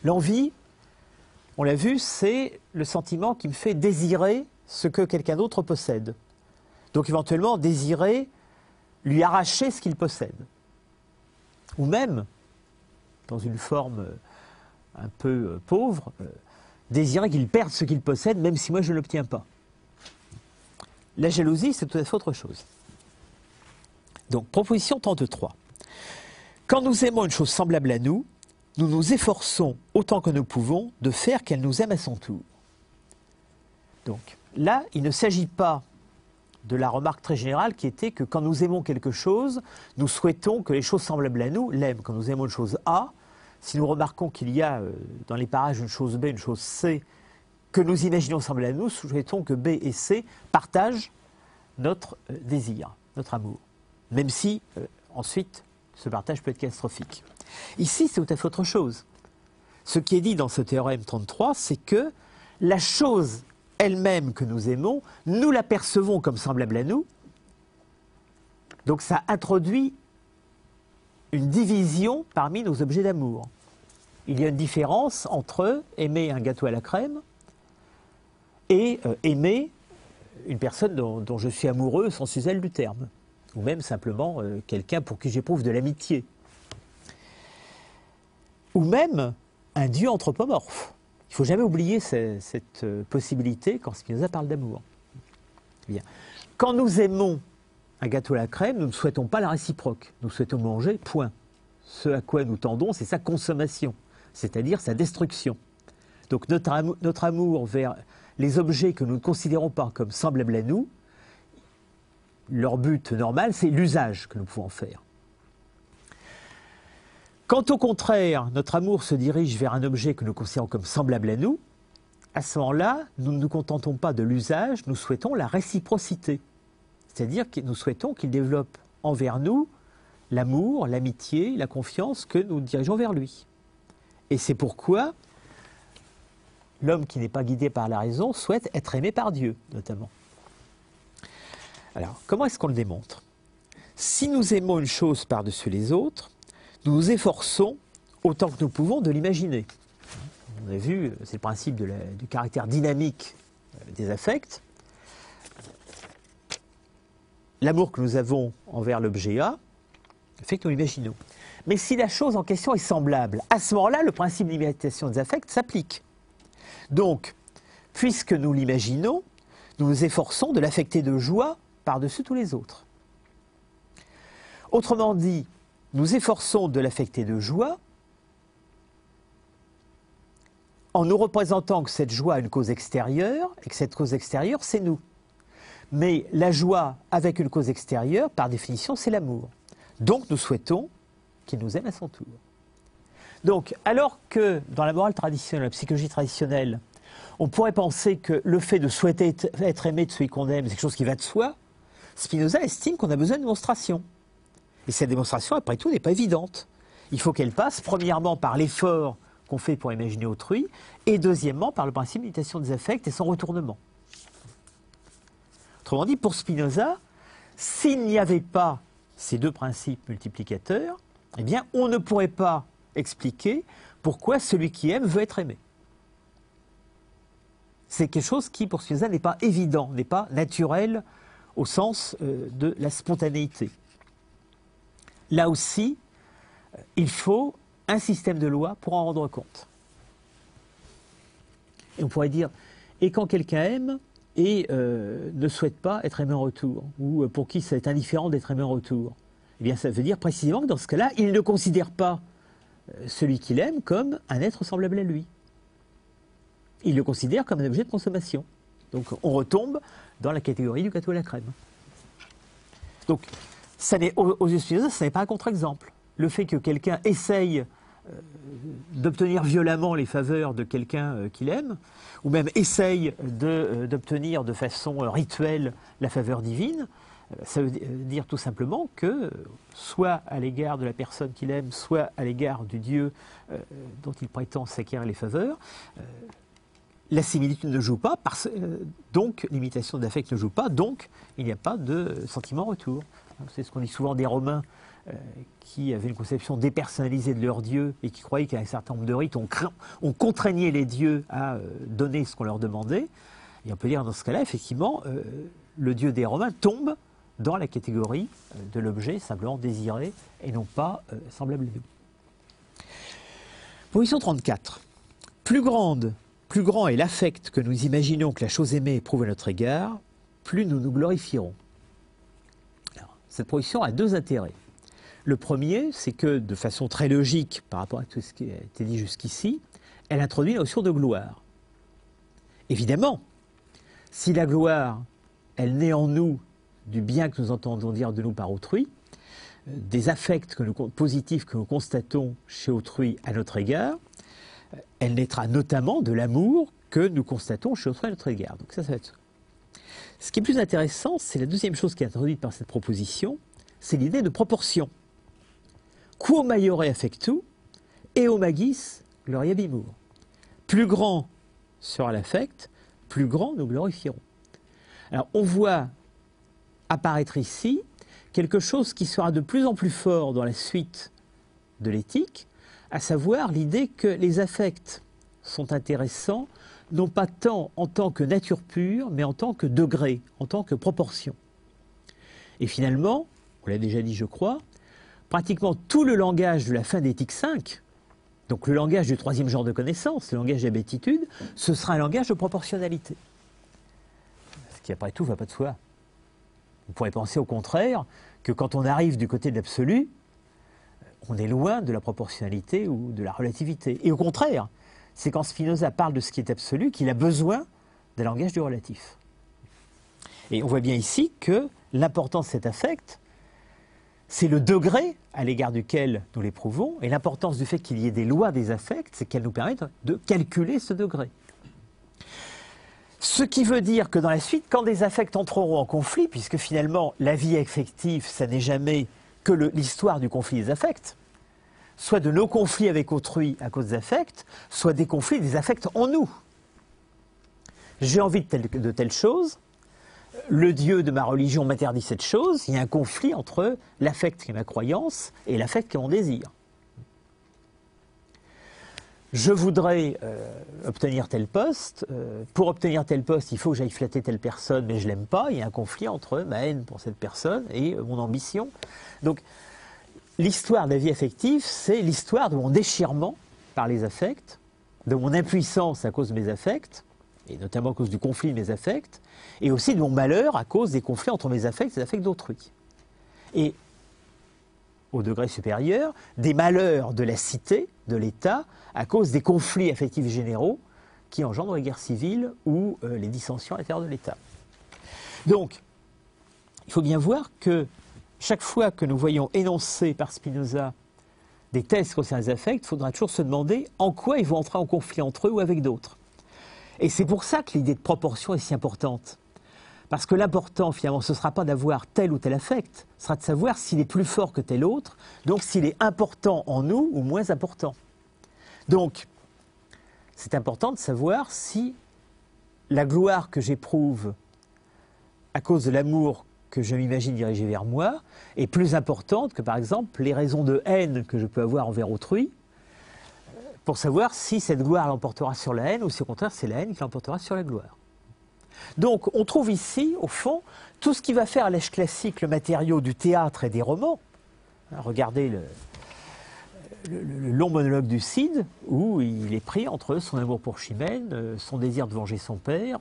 L'envie, on l'a vu, c'est le sentiment qui me fait désirer ce que quelqu'un d'autre possède. Donc éventuellement désirer lui arracher ce qu'il possède. Ou même, dans une forme un peu pauvre, désirer qu'il perde ce qu'il possède, même si moi je ne l'obtiens pas. La jalousie, c'est tout à fait autre chose. Donc, proposition 33. Quand nous aimons une chose semblable à nous, nous nous efforçons autant que nous pouvons de faire qu'elle nous aime à son tour. Donc, là, il ne s'agit pas de la remarque très générale qui était que quand nous aimons quelque chose, nous souhaitons que les choses semblables à nous l'aiment. Quand nous aimons une chose A, si nous remarquons qu'il y a dans les parages une chose B, une chose C, que nous imaginons semblable à nous, nous souhaitons que B et C partagent notre désir, notre amour. Même si, ensuite, ce partage peut être catastrophique. Ici, c'est tout à fait autre chose. Ce qui est dit dans ce théorème 33, c'est que la chose elle-même que nous aimons, nous la percevons comme semblable à nous. Donc ça introduit une division parmi nos objets d'amour. Il y a une différence entre aimer un gâteau à la crème et aimer une personne dont je suis amoureux sans usage du terme, ou même simplement quelqu'un pour qui j'éprouve de l'amitié, ou même un dieu anthropomorphe. Il ne faut jamais oublier cette possibilité quand Spinoza parle d'amour. Bien. Quand nous aimons un gâteau à la crème, nous ne souhaitons pas la réciproque. Nous souhaitons manger, point. Ce à quoi nous tendons, c'est sa consommation, c'est-à-dire sa destruction. Donc notre amour vers les objets que nous ne considérons pas comme semblables à nous, leur but normal, c'est l'usage que nous pouvons en faire. Quand au contraire, notre amour se dirige vers un objet que nous considérons comme semblable à nous, à ce moment-là, nous ne nous contentons pas de l'usage, nous souhaitons la réciprocité. C'est-à-dire que nous souhaitons qu'il développe envers nous l'amour, l'amitié, la confiance que nous dirigeons vers lui. Et c'est pourquoi l'homme qui n'est pas guidé par la raison souhaite être aimé par Dieu, notamment. Alors, comment est-ce qu'on le démontre? Si nous aimons une chose par-dessus les autres, nous nous efforçons autant que nous pouvons de l'imaginer. On a vu, c'est le principe du caractère dynamique des affects. L'amour que nous avons envers l'objet A fait que nous l'imaginons. Mais si la chose en question est semblable, à ce moment-là, le principe d'imitation des affects s'applique. Donc, puisque nous l'imaginons, nous nous efforçons de l'affecter de joie par-dessus tous les autres. Autrement dit, nous efforçons de l'affecter de joie en nous représentant que cette joie a une cause extérieure et que cette cause extérieure, c'est nous. Mais la joie avec une cause extérieure, par définition, c'est l'amour. Donc nous souhaitons qu'il nous aime à son tour. Donc, alors que dans la morale traditionnelle, la psychologie traditionnelle, on pourrait penser que le fait de souhaiter être aimé de celui qu'on aime, c'est quelque chose qui va de soi, Spinoza estime qu'on a besoin de démonstration. Et cette démonstration, après tout, n'est pas évidente. Il faut qu'elle passe, premièrement, par l'effort qu'on fait pour imaginer autrui, et deuxièmement, par le principe d'imitation des affects et son retournement. Autrement dit, pour Spinoza, s'il n'y avait pas ces deux principes multiplicateurs, eh bien, on ne pourrait pas expliquer pourquoi celui qui aime veut être aimé. C'est quelque chose qui, pour Spinoza, n'est pas évident, n'est pas naturel au sens de la spontanéité. Là aussi, il faut un système de loi pour en rendre compte. Et on pourrait dire, et quand quelqu'un aime et ne souhaite pas être aimé en retour, ou pour qui c'est indifférent d'être aimé en retour, eh bien ça veut dire précisément que dans ce cas-là, il ne considère pas celui qu'il aime comme un être semblable à lui. Il le considère comme un objet de consommation. Donc on retombe dans la catégorie du gâteau à la crème. Donc, aux yeux de Spinoza, ça n'est pas un contre-exemple. Le fait que quelqu'un essaye d'obtenir violemment les faveurs de quelqu'un qu'il aime, ou même essaye d'obtenir de façon rituelle la faveur divine, ça veut dire tout simplement que, soit à l'égard de la personne qu'il aime, soit à l'égard du Dieu dont il prétend s'acquérir les faveurs, la similitude ne joue pas, donc l'imitation d'affect ne joue pas, donc il n'y a pas de sentiment retour. C'est ce qu'on dit souvent des Romains qui avaient une conception dépersonnalisée de leur Dieu et qui croyaient qu'à un certain nombre de rites, on contraignait les dieux à donner ce qu'on leur demandait. Et on peut dire dans ce cas-là, effectivement, le Dieu des Romains tombe dans la catégorie de l'objet simplement désiré et non pas semblable à nous. Position 34. Plus grand est l'affect que nous imaginons que la chose aimée éprouve à notre égard, plus nous nous glorifierons. Alors, cette position a deux intérêts. Le premier, c'est que, de façon très logique par rapport à tout ce qui a été dit jusqu'ici, elle introduit la notion de gloire. Évidemment, si la gloire, elle naît en nous du bien que nous entendons dire de nous par autrui, des affects positifs que nous constatons chez autrui à notre égard, elle naîtra notamment de l'amour que nous constatons chez autrui à notre égard. Donc ça va être ça. Ce qui est plus intéressant, c'est la deuxième chose qui est introduite par cette proposition, c'est l'idée de proportion. Quo maiore affectu, eo magis gloriabimur. Plus grand sera l'affect, plus grand nous glorifierons. Alors on voit apparaître ici quelque chose qui sera de plus en plus fort dans la suite de l'éthique, à savoir l'idée que les affects sont intéressants, non pas tant en tant que nature pure, mais en tant que degré, en tant que proportion. Et finalement, on l'a déjà dit je crois, pratiquement tout le langage de la fin d'éthique 5, donc le langage du troisième genre de connaissance, le langage de la béatitude, ce sera un langage de proportionnalité. Ce qui après tout ne va pas de soi. On pourrait penser au contraire que quand on arrive du côté de l'absolu, on est loin de la proportionnalité ou de la relativité. Et au contraire, c'est quand Spinoza parle de ce qui est absolu qu'il a besoin d'un langage du relatif. Et on voit bien ici que l'importance de cet affect, c'est le degré à l'égard duquel nous l'éprouvons, et l'importance du fait qu'il y ait des lois des affects, c'est qu'elles nous permettent de calculer ce degré. Ce qui veut dire que dans la suite, quand des affects entreront en conflit, puisque finalement la vie affective, ça n'est jamais que l'histoire du conflit des affects, soit de nos conflits avec autrui à cause des affects, soit des conflits des affects en nous. J'ai envie de telle chose, le Dieu de ma religion m'interdit cette chose, il y a un conflit entre l'affect qui est ma croyance et l'affect qui est mon désir. Je voudrais obtenir tel poste, pour obtenir tel poste, il faut que j'aille flatter telle personne, mais je ne l'aime pas, il y a un conflit entre ma haine pour cette personne et mon ambition. Donc, l'histoire de la vie affective, c'est l'histoire de mon déchirement par les affects, de mon impuissance à cause de mes affects, et notamment à cause du conflit de mes affects, et aussi de mon malheur à cause des conflits entre mes affects et les affects d'autrui. Et au degré supérieur, des malheurs de la cité, de l'État, à cause des conflits affectifs généraux qui engendrent les guerres civiles ou les dissensions à l'intérieur de l'État. Donc, il faut bien voir que chaque fois que nous voyons énoncés par Spinoza des thèses concernant les affects, il faudra toujours se demander en quoi ils vont entrer en conflit entre eux ou avec d'autres. Et c'est pour ça que l'idée de proportion est si importante. Parce que l'important, finalement, ce ne sera pas d'avoir tel ou tel affect, ce sera de savoir s'il est plus fort que tel autre, donc s'il est important en nous ou moins important. Donc, c'est important de savoir si la gloire que j'éprouve à cause de l'amour que je m'imagine diriger vers moi est plus importante que, par exemple, les raisons de haine que je peux avoir envers autrui, pour savoir si cette gloire l'emportera sur la haine ou si au contraire c'est la haine qui l'emportera sur la gloire. Donc on trouve ici, au fond, tout ce qui va faire à l'âge classique le matériau du théâtre et des romans. Regardez le long monologue du Cid, où il est pris entre son amour pour Chimène, son désir de venger son père,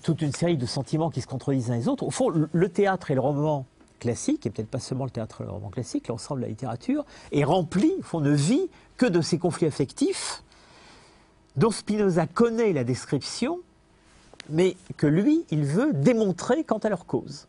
toute une série de sentiments qui se contredisent les uns les autres. Au fond, le théâtre et le roman classique, et peut-être pas seulement le théâtre et le roman classique, l'ensemble de la littérature, est rempli, au fond, ne vit que de ces conflits affectifs dont Spinoza connaît la description, mais que lui, il veut démontrer quant à leur cause.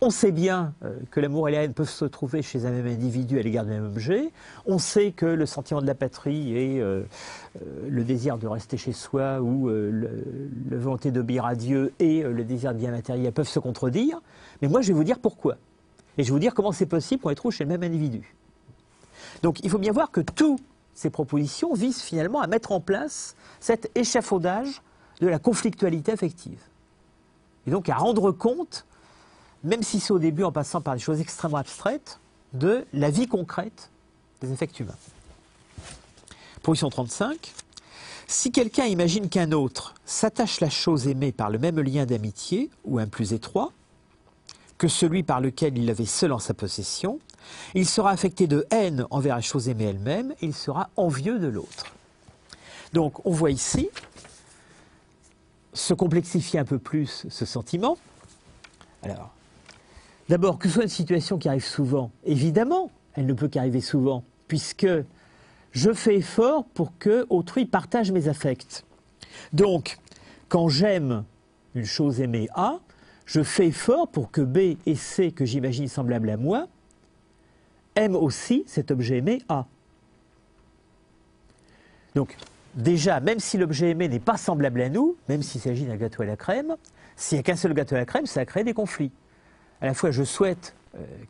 On sait bien que l'amour et la haine peuvent se trouver chez un même individu à l'égard du même objet. On sait que le sentiment de la patrie et le désir de rester chez soi ou la volonté d'obéir à Dieu et le désir de bien matériel peuvent se contredire. Mais moi, je vais vous dire pourquoi. Et je vais vous dire comment c'est possible qu'on les trouve chez le même individu. Donc, il faut bien voir que toutes ces propositions visent finalement à mettre en place cet échafaudage de la conflictualité affective. Et donc à rendre compte, même si c'est au début en passant par des choses extrêmement abstraites, de la vie concrète des affects humains. Position 35. Si quelqu'un imagine qu'un autre s'attache la chose aimée par le même lien d'amitié, ou un plus étroit, que celui par lequel il l'avait seul en sa possession, il sera affecté de haine envers la chose aimée elle-même, et il sera envieux de l'autre. Donc on voit ici se complexifier un peu plus ce sentiment. Alors, d'abord, que ce soit une situation qui arrive souvent, évidemment, elle ne peut qu'arriver souvent, puisque je fais effort pour que autrui partage mes affects. Donc, quand j'aime une chose aimée A, je fais effort pour que B et C, que j'imagine semblables à moi, aiment aussi cet objet aimé A. Donc, déjà, même si l'objet aimé n'est pas semblable à nous, même s'il s'agit d'un gâteau à la crème, s'il n'y a qu'un seul gâteau à la crème, ça crée des conflits. À la fois, je souhaite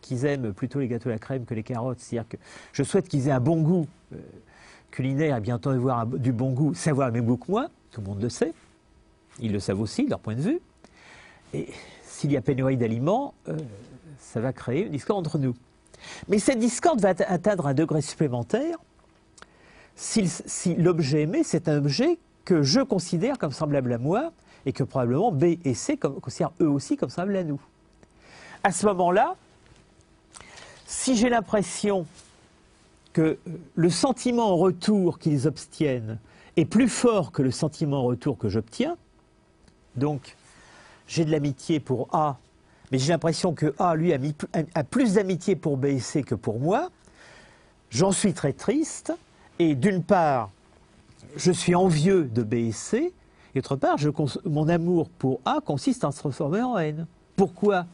qu'ils aiment plutôt les gâteaux à la crème que les carottes, c'est-à-dire que je souhaite qu'ils aient un bon goût culinaire et bien entendu avoir du bon goût, savoir le même goût que moi, tout le monde le sait, ils le savent aussi de leur point de vue, et s'il y a pénurie d'aliments, ça va créer une discorde entre nous. Mais cette discorde va atteindre un degré supplémentaire si l'objet aimé, c'est un objet que je considère comme semblable à moi et que probablement B et C considèrent eux aussi comme semblables à nous. À ce moment-là, si j'ai l'impression que le sentiment en retour qu'ils obtiennent est plus fort que le sentiment en retour que j'obtiens, donc j'ai de l'amitié pour A, mais j'ai l'impression que A, lui, a plus d'amitié pour B et C que pour moi, j'en suis très triste, et d'une part, je suis envieux de B et C, et d'autre part, mon amour pour A consiste à se transformer en haine. Pourquoi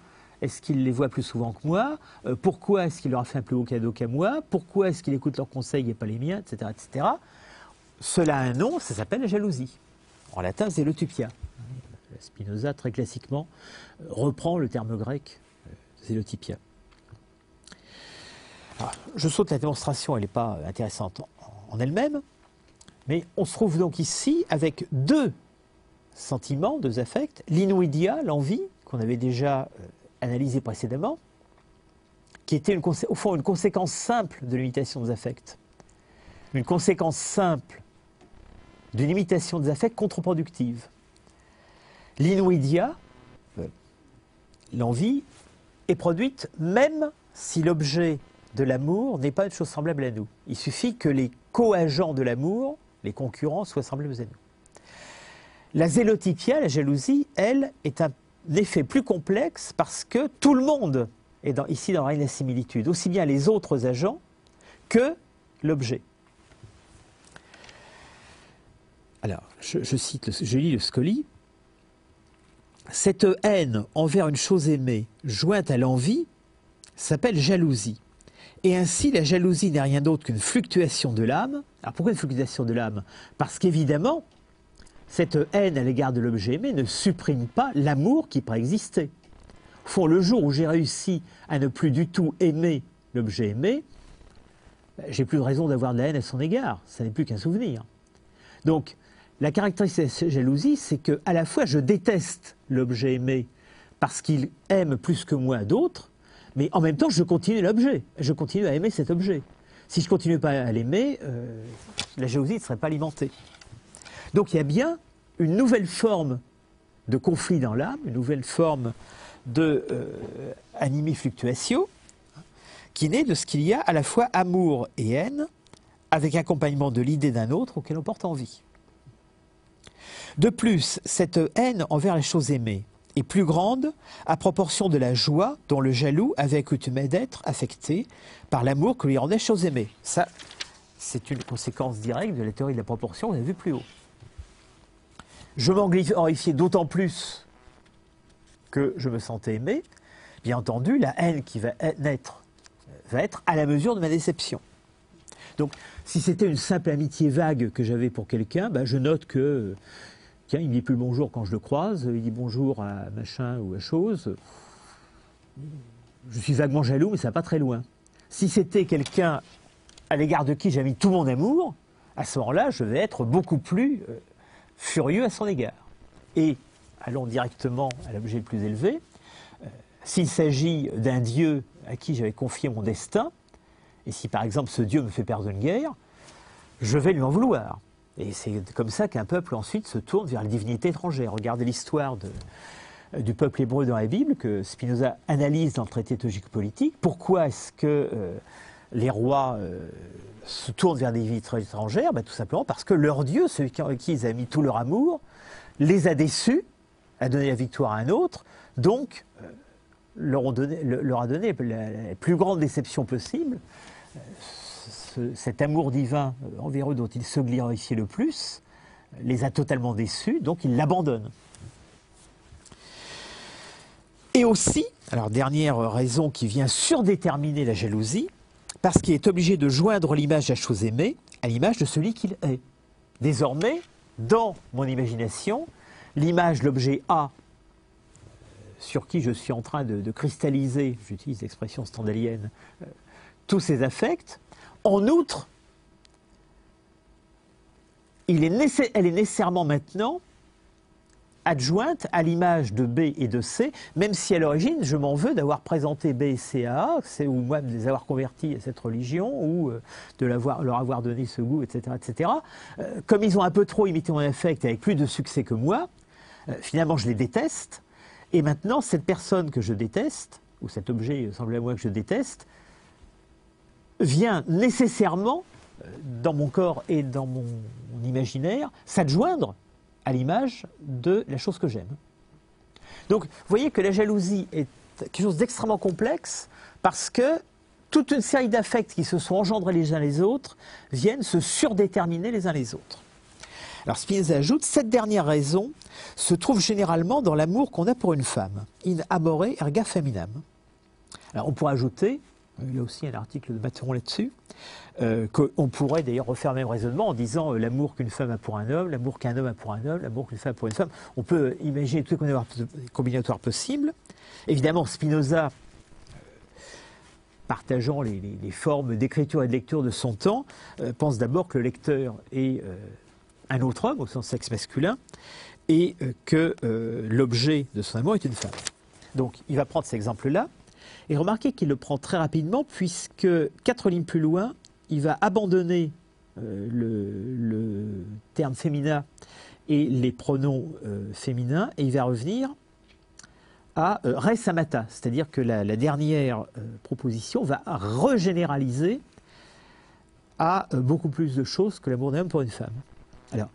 est-ce qu'ils les voient plus souvent que moi? Pourquoi est-ce qu'il leur a fait un plus beau cadeau qu'à moi? Pourquoi est-ce qu'il écoute leurs conseils et pas les miens, etc., etc. Cela a un nom, ça s'appelle la jalousie. En latin, zélotupia. Spinoza, très classiquement, reprend le terme grec zélotypia. Alors, je saute la démonstration, elle n'est pas intéressante en elle-même, mais on se trouve donc ici avec deux sentiments, deux affects, l'inouïdia, l'envie, qu'on avait déjà analysé précédemment, qui était au fond une conséquence simple de l'imitation des affects, une conséquence simple d'une imitation des affects contre-productive. L'inouïdia, l'envie, est produite même si l'objet de l'amour n'est pas une chose semblable à nous. Il suffit que les co-agents de l'amour, les concurrents, soient semblables à nous. La zélotypia, la jalousie, elle, est un effet plus complexe parce que tout le monde est ici dans la similitude, aussi bien les autres agents que l'objet. Alors, je lis le Scoli. Cette haine envers une chose aimée, jointe à l'envie, s'appelle jalousie. Et ainsi, la jalousie n'est rien d'autre qu'une fluctuation de l'âme. Alors pourquoi une fluctuation de l'âme? Parce qu'évidemment, cette haine à l'égard de l'objet aimé ne supprime pas l'amour qui préexistait. Au fond, le jour où j'ai réussi à ne plus du tout aimer l'objet aimé, j'ai plus de raison d'avoir de la haine à son égard. Ça n'est plus qu'un souvenir. Donc, la caractéristique de cette jalousie, c'est qu'à la fois je déteste l'objet aimé parce qu'il aime plus que moi d'autres, mais en même temps je continue l'objet, je continue à aimer cet objet. Si je ne continue pas à l'aimer, la jalousie ne serait pas alimentée. Donc il y a bien une nouvelle forme de conflit dans l'âme, une nouvelle forme de animi fluctuatio, qui naît de ce qu'il y a à la fois amour et haine, avec accompagnement de l'idée d'un autre auquel on porte envie. De plus, cette haine envers les choses aimées est plus grande à proportion de la joie dont le jaloux avait coutumé d'être affecté par l'amour que lui rendait chose aimée. Ça, c'est une conséquence directe de la théorie de la proportion, on a vu plus haut. Je m'en glorifiais d'autant plus que je me sentais aimé. Bien entendu, la haine qui va naître va être à la mesure de ma déception. Donc, si c'était une simple amitié vague que j'avais pour quelqu'un, je note que, tiens, il ne dit plus le bonjour quand je le croise, il dit bonjour à machin ou à chose. Je suis vaguement jaloux, mais ça va pas très loin. Si c'était quelqu'un à l'égard de qui j'ai mis tout mon amour, à ce moment-là, je vais être beaucoup plus furieux à son égard. Et, allons directement à l'objet le plus élevé, s'il s'agit d'un Dieu à qui j'avais confié mon destin, et si par exemple ce Dieu me fait perdre une guerre, je vais lui en vouloir. Et c'est comme ça qu'un peuple ensuite se tourne vers la divinité étrangère. Regardez l'histoire du peuple hébreu dans la Bible, que Spinoza analyse dans le traité théologique-politique. Pourquoi est-ce que les rois se tournent vers des divinités étrangères? Tout simplement parce que leur Dieu, celui en qui ils avaient mis tout leur amour, les a déçus, a donné la victoire à un autre, donc leur a donné la plus grande déception possible. Cet amour divin envers eux dont ils se glorifiaient le plus les a totalement déçus, donc ils l'abandonnent. Et aussi, alors dernière raison qui vient surdéterminer la jalousie, parce qu'il est obligé de joindre l'image de la chose aimée à l'image de celui qu'il est. Désormais, dans mon imagination, l'image de l'objet A, sur qui je suis en train de cristalliser, j'utilise l'expression stendhalienne, tous ces affects, en outre, elle est nécessairement maintenant adjointe à l'image de B et de C, même si à l'origine je m'en veux d'avoir présenté B et C à A, ou moi de les avoir convertis à cette religion, ou de leur avoir donné ce goût, etc., etc. Comme ils ont un peu trop imité mon affect avec plus de succès que moi, finalement je les déteste, et maintenant cette personne que je déteste, ou cet objet semble à moi que je déteste, vient nécessairement, dans mon corps et dans mon imaginaire, s'adjoindre à l'image de la chose que j'aime. Donc, vous voyez que la jalousie est quelque chose d'extrêmement complexe parce que toute une série d'affects qui se sont engendrés les uns les autres viennent se surdéterminer les uns les autres. Alors Spinoza ajoute, cette dernière raison se trouve généralement dans l'amour qu'on a pour une femme. In amore erga feminam. Alors on pourrait ajouter, il y a aussi un article de Mathuron là-dessus, qu'on pourrait d'ailleurs refaire le même raisonnement en disant l'amour qu'une femme a pour un homme, l'amour qu'un homme a pour un homme, l'amour qu'une femme a pour une femme. On peut imaginer tous les combinatoires possibles. Évidemment, Spinoza, partageant les formes d'écriture et de lecture de son temps, pense d'abord que le lecteur est un autre homme, au sens sexe masculin, et que l'objet de son amour est une femme. Donc il va prendre cet exemple-là, et remarquez qu'il le prend très rapidement, puisque 4 lignes plus loin, il va abandonner le terme féminin et les pronoms féminins, et il va revenir à res amata, c'est-à-dire que la dernière proposition va régénéraliser à beaucoup plus de choses que l'amour d'un homme pour une femme. Alors,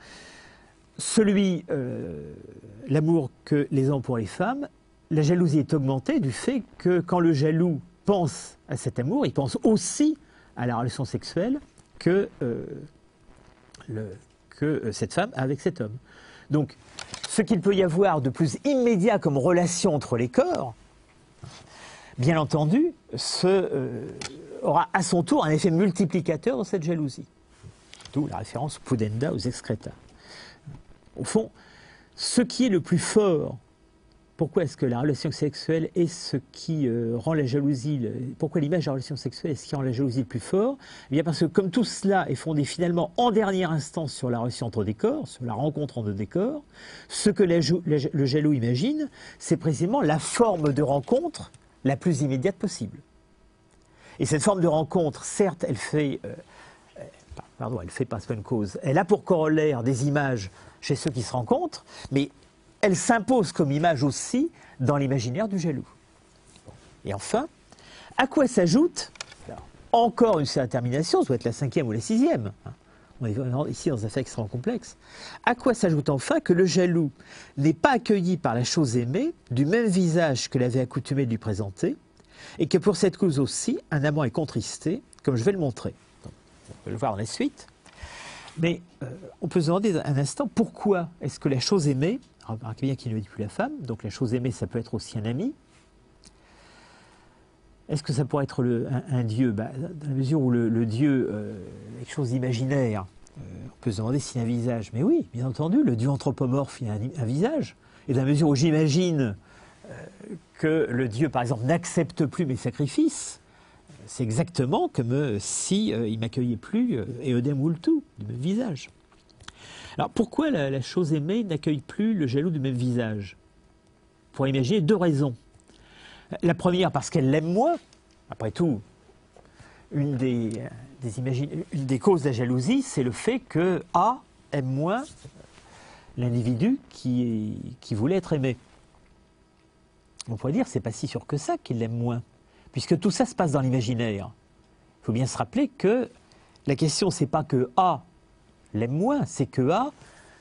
l'amour que les hommes pour les femmes, la jalousie est augmentée du fait que quand le jaloux pense à cet amour, il pense aussi à la relation sexuelle que cette femme a avec cet homme. Donc, ce qu'il peut y avoir de plus immédiat comme relation entre les corps, bien entendu, aura à son tour un effet multiplicateur dans cette jalousie. D'où la référence pudenda aux excreta. Au fond, ce qui est le plus fort, pourquoi est-ce que la relation sexuelle est ce qui rend la jalousie, pourquoi l'image de la relation sexuelle est ce qui rend la jalousie le plus fort? Eh bien parce que comme tout cela est fondé finalement en dernière instance sur la relation entre des corps, sur la rencontre entre des corps, ce que le jaloux imagine, c'est précisément la forme de rencontre la plus immédiate possible. Et cette forme de rencontre, certes, elle fait pas, c'est pas une cause, elle a pour corollaire des images chez ceux qui se rencontrent, mais elle s'impose comme image aussi dans l'imaginaire du jaloux. Et enfin, à quoi s'ajoute, encore une certaine termination, ça doit être la 5e ou la 6e, on est ici dans un fait extrêmement complexe, à quoi s'ajoute enfin que le jaloux n'est pas accueilli par la chose aimée du même visage que l'avait accoutumé de lui présenter, et que pour cette cause aussi, un amant est contristé, comme je vais le montrer. Donc, on peut le voir dans la suite. Mais on peut se demander un instant, pourquoi est-ce que la chose aimée, remarquez bien qu'il ne dit plus la femme, donc la chose aimée, ça peut être aussi un ami. Est-ce que ça pourrait être un dieu? Dans la mesure où le dieu est quelque chose d'imaginaire, on peut se demander s'il a un visage. Mais oui, bien entendu, le dieu anthropomorphe, il a un visage. Et dans la mesure où j'imagine que le dieu, par exemple, n'accepte plus mes sacrifices, c'est exactement comme si il m'accueillait plus eodem ultu, du même visage. Alors pourquoi la chose aimée n'accueille plus le jaloux du même visage? Pour imaginer 2 raisons. La première, parce qu'elle l'aime moins. Après tout, une des causes de la jalousie, c'est le fait que A aime moins l'individu qui voulait être aimé. On pourrait dire que c'est pas si sûr que ça qu'il l'aime moins, puisque tout ça se passe dans l'imaginaire. Il faut bien se rappeler que la question, c'est pas que A l'aime moins, c'est que A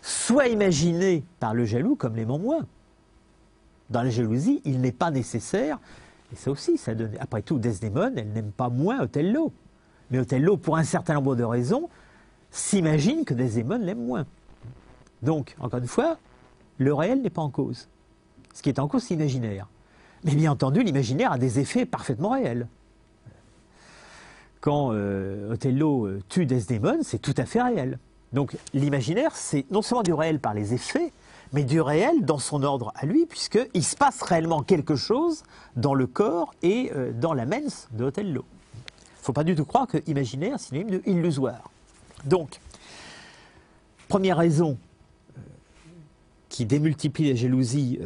soit imaginé par le jaloux comme l'aimant moins. Dans la jalousie, il n'est pas nécessaire, et ça aussi, ça donne. Après tout, Desdémone, elle n'aime pas moins Othello. Mais Othello, pour un certain nombre de raisons, s'imagine que Desdémone l'aime moins. Donc, encore une fois, le réel n'est pas en cause. Ce qui est en cause, c'est l'imaginaire. Mais bien entendu, l'imaginaire a des effets parfaitement réels. Quand Othello tue Desdémone, c'est tout à fait réel. Donc l'imaginaire, c'est non seulement du réel par les effets, mais du réel dans son ordre à lui, puisqu'il se passe réellement quelque chose dans le corps et dans la mens de Othello. Il ne faut pas du tout croire que imaginaire, c'est synonyme de illusoire. Donc, première raison qui démultiplie la jalousie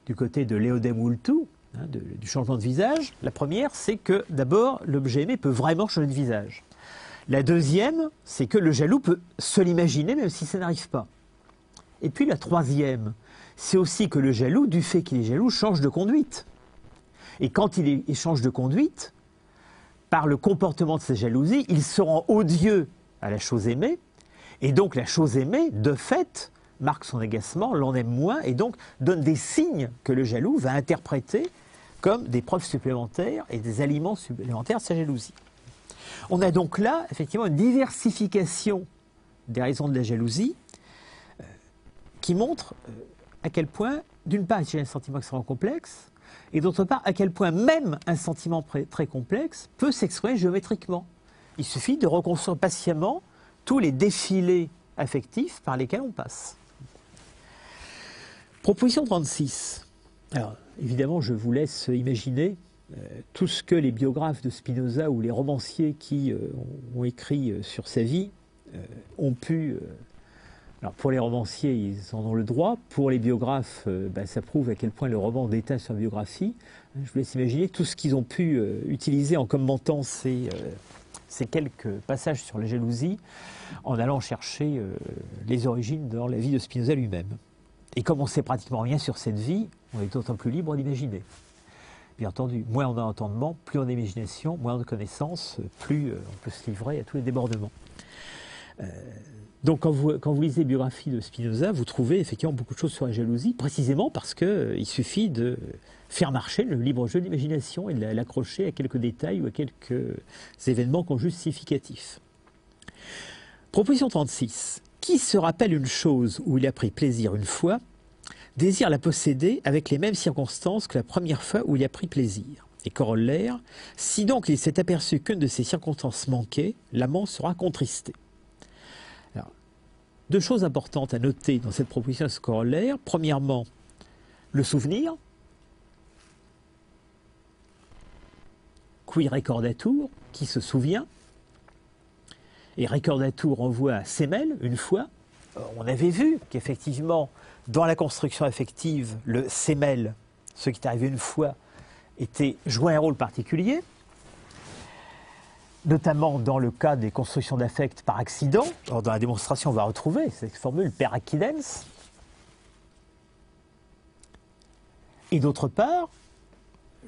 du côté de l'eodem ultu, du changement de visage, la première, c'est que d'abord, l'objet aimé peut vraiment changer de visage. La deuxième, c'est que le jaloux peut se l'imaginer même si ça n'arrive pas. Et puis la troisième, c'est aussi que le jaloux, du fait qu'il est jaloux, change de conduite. Et quand il change de conduite, par le comportement de sa jalousie, il se rend odieux à la chose aimée, et donc la chose aimée, de fait, marque son agacement, l'en aime moins, et donc donne des signes que le jaloux va interpréter comme des preuves supplémentaires et des aliments supplémentaires de sa jalousie. On a donc là, effectivement, une diversification des raisons de la jalousie qui montre à quel point, d'une part, il s'agit d'un sentiment extrêmement complexe, et d'autre part, à quel point même un sentiment très complexe peut s'exprimer géométriquement. Il suffit de reconstruire patiemment tous les défilés affectifs par lesquels on passe. Proposition 36. Alors, évidemment, je vous laisse imaginer tout ce que les biographes de Spinoza ou les romanciers qui ont écrit sur sa vie ont pu... alors pour les romanciers, ils en ont le droit. Pour les biographes, ça prouve à quel point le roman détaille sur la biographie. Je vous laisse imaginer tout ce qu'ils ont pu utiliser en commentant ces quelques passages sur la jalousie, en allant chercher les origines dans la vie de Spinoza lui-même. Et comme on ne sait pratiquement rien sur cette vie, on est d'autant plus libre d'imaginer. Bien entendu, moins on a d'entendement, plus on a d'imagination, moins on a de connaissances, plus on peut se livrer à tous les débordements. Donc quand vous lisez les biographies de Spinoza, vous trouvez effectivement beaucoup de choses sur la jalousie, précisément parce qu'il suffit de faire marcher le libre jeu de l'imagination et de l'accrocher à quelques détails ou à quelques événements qu'on juge significatifs. Proposition 36. Qui se rappelle une chose où il a pris plaisir une fois, désire la posséder avec les mêmes circonstances que la première fois où il a pris plaisir. Et corollaire, si donc il s'est aperçu qu'une de ces circonstances manquait, l'amant sera contristé. Alors, deux choses importantes à noter dans cette proposition de ce corollaire. Premièrement, le souvenir. Qui recordatur, qui se souvient. Et recordatur renvoie à semel, une fois. On avait vu qu'effectivement, dans la construction affective, le semel, ce qui est arrivé une fois, jouait un rôle particulier, notamment dans le cas des constructions d'affect par accident. Dans la démonstration, on va retrouver cette formule per accidens. Et d'autre part,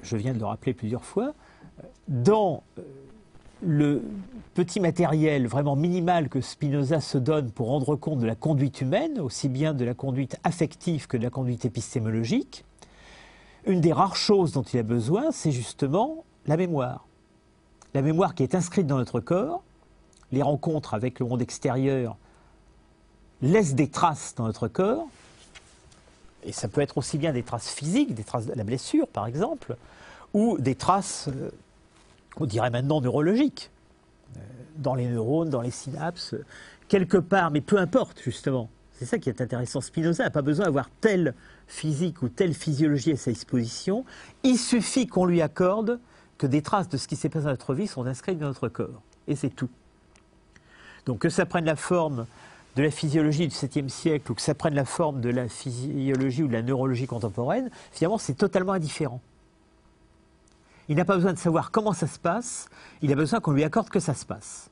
je viens de le rappeler plusieurs fois, dans le petit matériel vraiment minimal que Spinoza se donne pour rendre compte de la conduite humaine, aussi bien de la conduite affective que de la conduite épistémologique, une des rares choses dont il a besoin, c'est justement la mémoire. La mémoire qui est inscrite dans notre corps, les rencontres avec le monde extérieur laissent des traces dans notre corps, et ça peut être aussi bien des traces physiques, des traces de la blessure par exemple, ou des traces, on dirait maintenant neurologiques, dans les neurones, dans les synapses, quelque part, mais peu importe justement. C'est ça qui est intéressant. Spinoza n'a pas besoin d'avoir telle physique ou telle physiologie à sa disposition. Il suffit qu'on lui accorde que des traces de ce qui s'est passé dans notre vie sont inscrites dans notre corps. Et c'est tout. Donc que ça prenne la forme de la physiologie du 7e siècle ou que ça prenne la forme de la physiologie ou de la neurologie contemporaine, finalement c'est totalement indifférent. Il n'a pas besoin de savoir comment ça se passe, il a besoin qu'on lui accorde que ça se passe.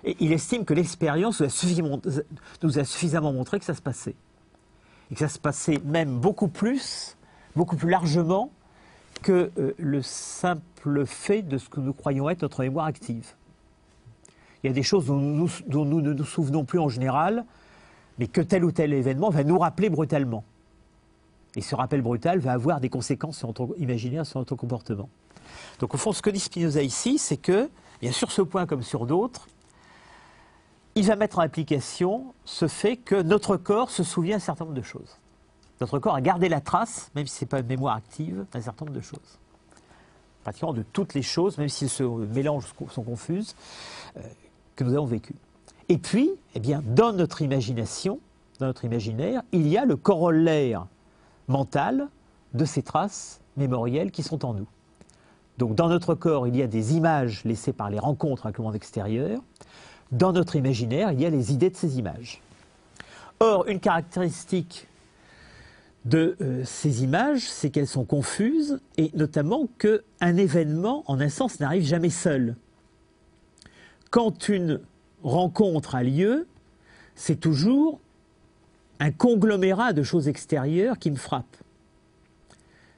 Et il estime que l'expérience nous a suffisamment montré que ça se passait. Et que ça se passait même beaucoup plus largement que le simple fait de ce que nous croyons être notre mémoire active. Il y a des choses dont nous ne nous souvenons plus en général, mais que tel ou tel événement va nous rappeler brutalement. Et ce rappel brutal va avoir des conséquences imaginaires sur notre comportement. Donc au fond, ce que dit Spinoza ici, c'est que, bien sur ce point comme sur d'autres, il va mettre en application ce fait que notre corps se souvient d'un certain nombre de choses. Notre corps a gardé la trace, même si ce n'est pas une mémoire active, d'un certain nombre de choses. Pratiquement de toutes les choses, même si elles se mélangent, sont confuses, que nous avons vécues. Et puis, eh bien, dans notre imagination, dans notre imaginaire, il y a le corollaire mental de ces traces mémorielles qui sont en nous. Donc dans notre corps, il y a des images laissées par les rencontres avec le monde extérieur. Dans notre imaginaire, il y a les idées de ces images. Or, une caractéristique de ces images, c'est qu'elles sont confuses et notamment qu'un événement, en un sens, n'arrive jamais seul. Quand une rencontre a lieu, c'est toujours un conglomérat de choses extérieures qui me frappent.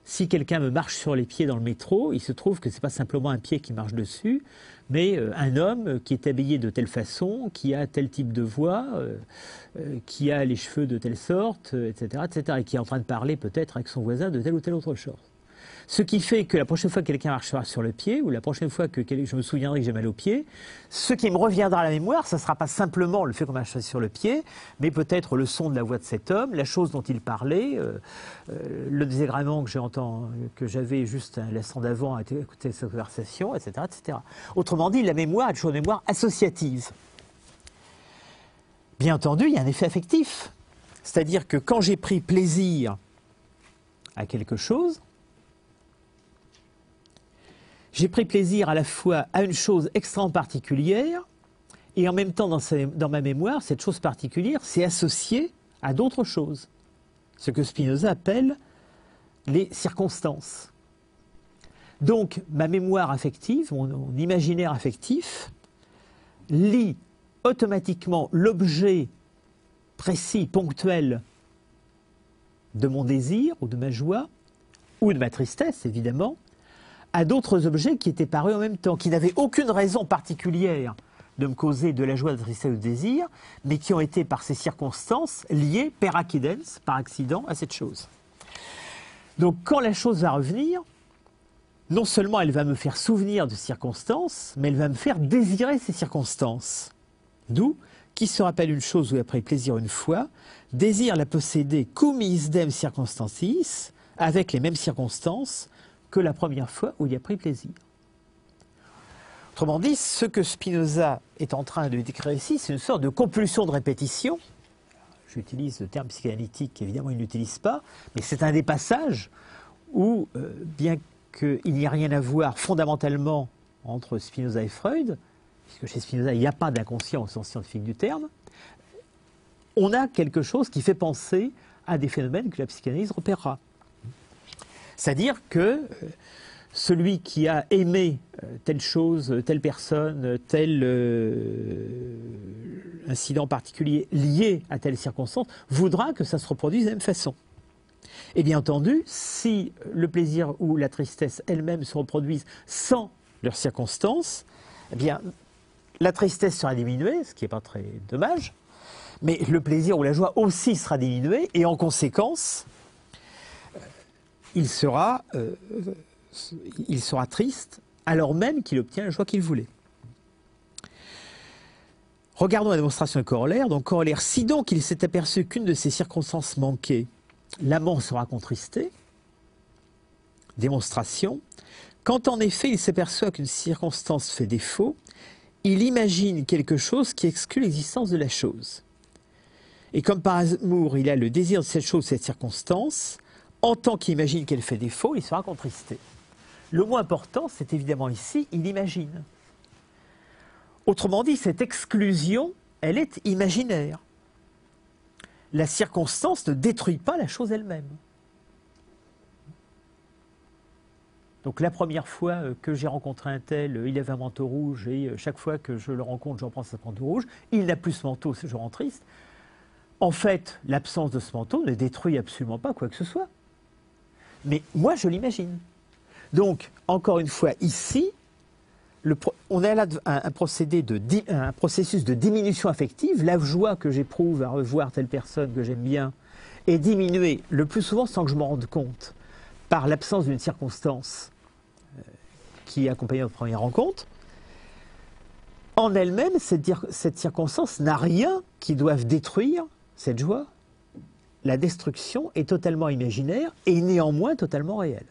Si quelqu'un me marche sur les pieds dans le métro, il se trouve que ce n'est pas simplement un pied qui marche dessus, mais un homme qui est habillé de telle façon, qui a tel type de voix, qui a les cheveux de telle sorte, etc., etc., et qui est en train de parler peut-être avec son voisin de telle ou telle autre chose. Ce qui fait que la prochaine fois que quelqu'un marchera sur le pied, ou la prochaine fois que je me souviendrai que j'ai mal au pied, ce qui me reviendra à la mémoire, ça ne sera pas simplement le fait qu'on marche sur le pied, mais peut-être le son de la voix de cet homme, la chose dont il parlait, le désagrément que j'avais juste l'instant d'avant à écouter cette conversation, etc., etc. Autrement dit, la mémoire est toujours une mémoire associative. Bien entendu, il y a un effet affectif. C'est-à-dire que quand j'ai pris plaisir à quelque chose, j'ai pris plaisir à la fois à une chose extrêmement particulière et en même temps dans ma mémoire, cette chose particulière s'est associée à d'autres choses. Ce que Spinoza appelle les circonstances. Donc ma mémoire affective, mon imaginaire affectif, lie automatiquement l'objet précis, ponctuel de mon désir ou de ma joie, ou de ma tristesse évidemment, à d'autres objets qui étaient parus en même temps, qui n'avaient aucune raison particulière de me causer de la joie, de la tristesse ou du désir, mais qui ont été par ces circonstances liées per accidens, par accident, à cette chose. Donc quand la chose va revenir, non seulement elle va me faire souvenir de circonstances, mais elle va me faire désirer ces circonstances. D'où, qui se rappelle une chose où il a pris plaisir une fois, désire la posséder cum isdem circumstantiis, avec les mêmes circonstances que la première fois où il a pris plaisir. Autrement dit, ce que Spinoza est en train de décrire ici, c'est une sorte de compulsion de répétition. J'utilise le terme psychanalytique qu'évidemment il n'utilise pas, mais c'est un des passages où, bien qu'il n'y ait rien à voir fondamentalement entre Spinoza et Freud, puisque chez Spinoza il n'y a pas d'inconscient au sens scientifique du terme, on a quelque chose qui fait penser à des phénomènes que la psychanalyse repérera. C'est-à-dire que celui qui a aimé telle chose, telle personne, tel incident particulier lié à telle circonstance, voudra que ça se reproduise de la même façon. Et bien entendu, si le plaisir ou la tristesse elles-mêmes se reproduisent sans leurs circonstances, eh bien, la tristesse sera diminuée, ce qui n'est pas très dommage, mais le plaisir ou la joie aussi sera diminué, et en conséquence, il sera triste, alors même qu'il obtient la joie qu'il voulait. Regardons la démonstration de corollaire. Donc, corollaire, si donc il s'est aperçu qu'une de ces circonstances manquait, l'amant sera contristé. Démonstration. Quand en effet il s'aperçoit qu'une circonstance fait défaut, il imagine quelque chose qui exclut l'existence de la chose. Et comme par amour, il a le désir de cette chose, cette circonstance, en tant qu'il imagine qu'elle fait défaut, il sera contristé. Le mot important, c'est évidemment ici, il imagine. Autrement dit, cette exclusion, elle est imaginaire. La circonstance ne détruit pas la chose elle-même. Donc la première fois que j'ai rencontré un tel, il avait un manteau rouge, et chaque fois que je le rencontre, je reprends ce manteau rouge, il n'a plus ce manteau, je rends triste. En fait, l'absence de ce manteau ne détruit absolument pas quoi que ce soit. Mais moi, je l'imagine. Donc, encore une fois, ici, on a là un processus de diminution affective. La joie que j'éprouve à revoir telle personne que j'aime bien est diminuée, le plus souvent sans que je m'en rende compte, par l'absence d'une circonstance qui accompagne notre première rencontre. En elle-même, cette circonstance n'a rien qui doive détruire cette joie. La destruction est totalement imaginaire et néanmoins totalement réelle.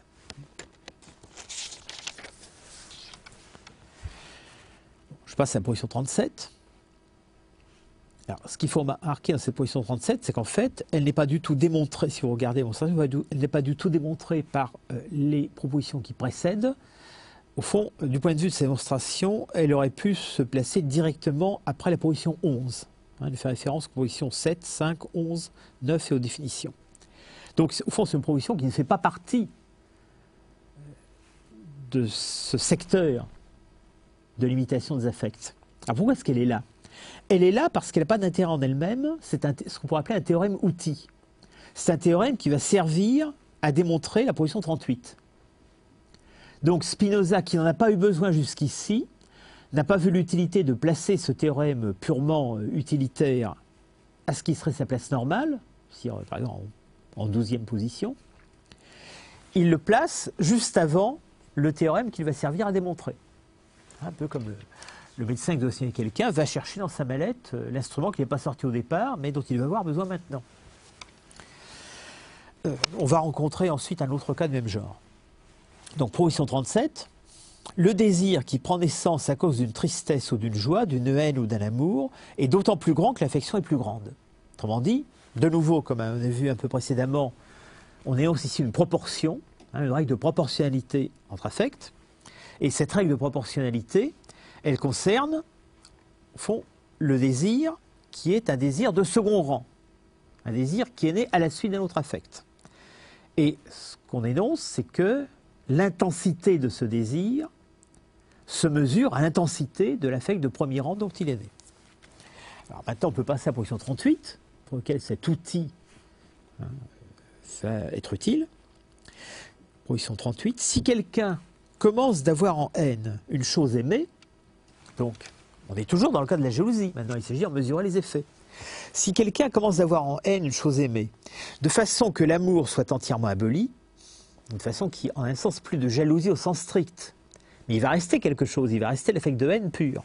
Je passe à la position 37. Alors, ce qu'il faut marquer dans cette position 37, c'est qu'en fait, elle n'est pas du tout démontrée, si vous regardez mon cerveau, elle n'est pas du tout démontrée par les propositions qui précèdent. Au fond, du point de vue de cette démonstration, elle aurait pu se placer directement après la position 11. Elle fait référence aux positions 7, 5, 11, 9 et aux définitions. Donc, au fond, c'est une proposition qui ne fait pas partie de ce secteur de l'imitation des affects. Alors, pourquoi est-ce qu'elle est là ? Elle est là parce qu'elle n'a pas d'intérêt en elle-même. C'est ce qu'on pourrait appeler un théorème outil. C'est un théorème qui va servir à démontrer la position 38. Donc, Spinoza, qui n'en a pas eu besoin jusqu'ici, n'a pas vu l'utilité de placer ce théorème purement utilitaire à ce qui serait sa place normale, par exemple en 12e position. il le place juste avant le théorème qu'il va servir à démontrer. Un peu comme le médecin qui doit soigner quelqu'un va chercher dans sa mallette l'instrument qui n'est pas sorti au départ, mais dont il va avoir besoin maintenant. On va rencontrer ensuite un autre cas de même genre. Donc, proposition 37, le désir qui prend naissance à cause d'une tristesse ou d'une joie, d'une haine ou d'un amour, est d'autant plus grand que l'affection est plus grande. Autrement dit, de nouveau, comme on a vu un peu précédemment, on énonce ici une proportion, une règle de proportionnalité entre affects. Et cette règle de proportionnalité, elle concerne, au fond, le désir qui est un désir de second rang. Un désir qui est né à la suite d'un autre affect. Et ce qu'on énonce, c'est que l'intensité de ce désir se mesure à l'intensité de l'affect de premier rang dont il est né. Alors maintenant, on peut passer à la position 38, pour lequel cet outil va être utile. Position 38. Si quelqu'un commence d'avoir en haine une chose aimée, donc on est toujours dans le cas de la jalousie, maintenant il s'agit de mesurer les effets. Si quelqu'un commence d'avoir en haine une chose aimée, de façon que l'amour soit entièrement aboli, de façon qui, en un sens, plus de jalousie au sens strict, mais il va rester quelque chose, il va rester l'affect de haine pure,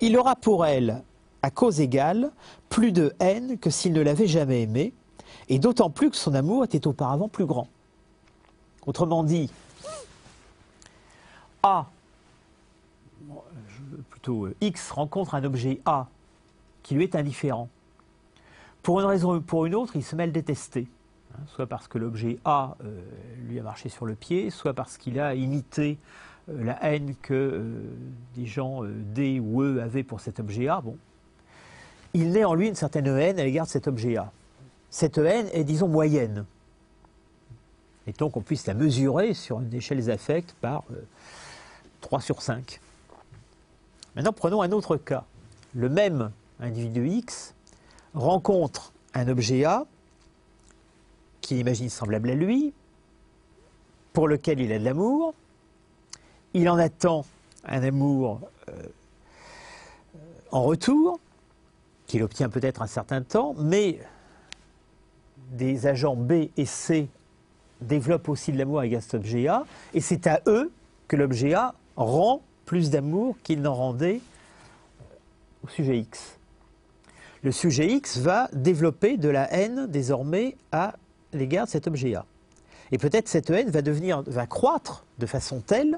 il aura pour elle, à cause égale, plus de haine que s'il ne l'avait jamais aimée, et d'autant plus que son amour était auparavant plus grand. Autrement dit, A, plutôt X rencontre un objet A qui lui est indifférent. Pour une raison ou pour une autre, il se met à le détester. Soit parce que l'objet A lui a marché sur le pied, soit parce qu'il a imité la haine que des gens D ou E avaient pour cet objet A. Bon. Il naît en lui une certaine haine à l'égard de cet objet A. Cette haine est, disons, moyenne. Et donc on puisse la mesurer sur une échelle des affects par 3/5. Maintenant, prenons un autre cas. Le même individu X rencontre un objet A qu'il imagine semblable à lui, pour lequel il a de l'amour. Il en attend un amour en retour, qu'il obtient peut-être un certain temps, mais des agents B et C développent aussi de l'amour avec cet objet A, et c'est à eux que l'objet A rend plus d'amour qu'il n'en rendait au sujet X. Le sujet X va développer de la haine désormais à l'égard de cet objet A. Et peut-être cette haine va croître de façon telle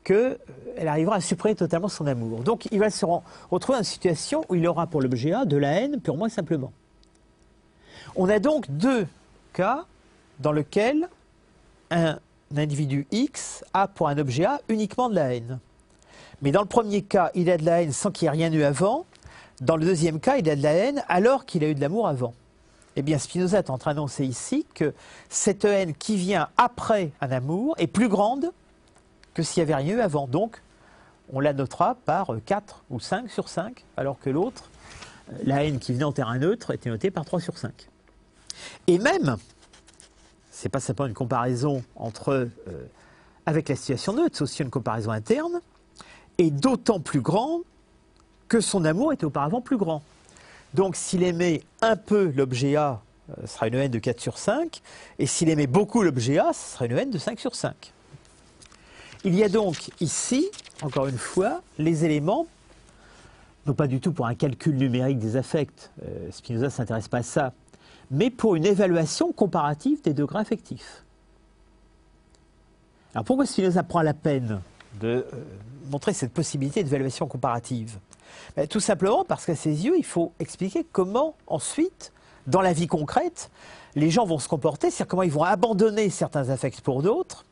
qu'elle arrivera à supprimer totalement son amour. Donc il va se retrouver dans une situation où il aura pour l'objet A de la haine purement et simplement. On a donc deux cas dans lesquels un individu X a pour un objet A uniquement de la haine. Mais dans le premier cas, il a de la haine sans qu'il n'y ait rien eu avant. Dans le deuxième cas, il a de la haine alors qu'il a eu de l'amour avant. Eh bien, Spinoza est en train d'annoncer ici que cette haine qui vient après un amour est plus grande que s'il n'y avait rien eu avant. Donc, on la notera par 4 ou 5/5, alors que l'autre, la haine qui venait en terrain neutre, était notée par 3/5. Et même, ce n'est pas simplement une comparaison avec la situation neutre, c'est aussi une comparaison interne, est d'autant plus grande que son amour était auparavant plus grand. Donc s'il aimait un peu l'objet A, ce sera une haine de 4/5, et s'il aimait beaucoup l'objet A, ce sera une haine de 5/5. Il y a donc ici, encore une fois, les éléments, non pas du tout pour un calcul numérique des affects, Spinoza ne s'intéresse pas à ça, mais pour une évaluation comparative des degrés affectifs. Alors pourquoi Spinoza prend la peine de montrer cette possibilité d'évaluation comparative? Tout simplement parce qu'à ses yeux, il faut expliquer comment ensuite, dans la vie concrète, les gens vont se comporter, c'est-à-dire comment ils vont abandonner certains affects pour d'autres,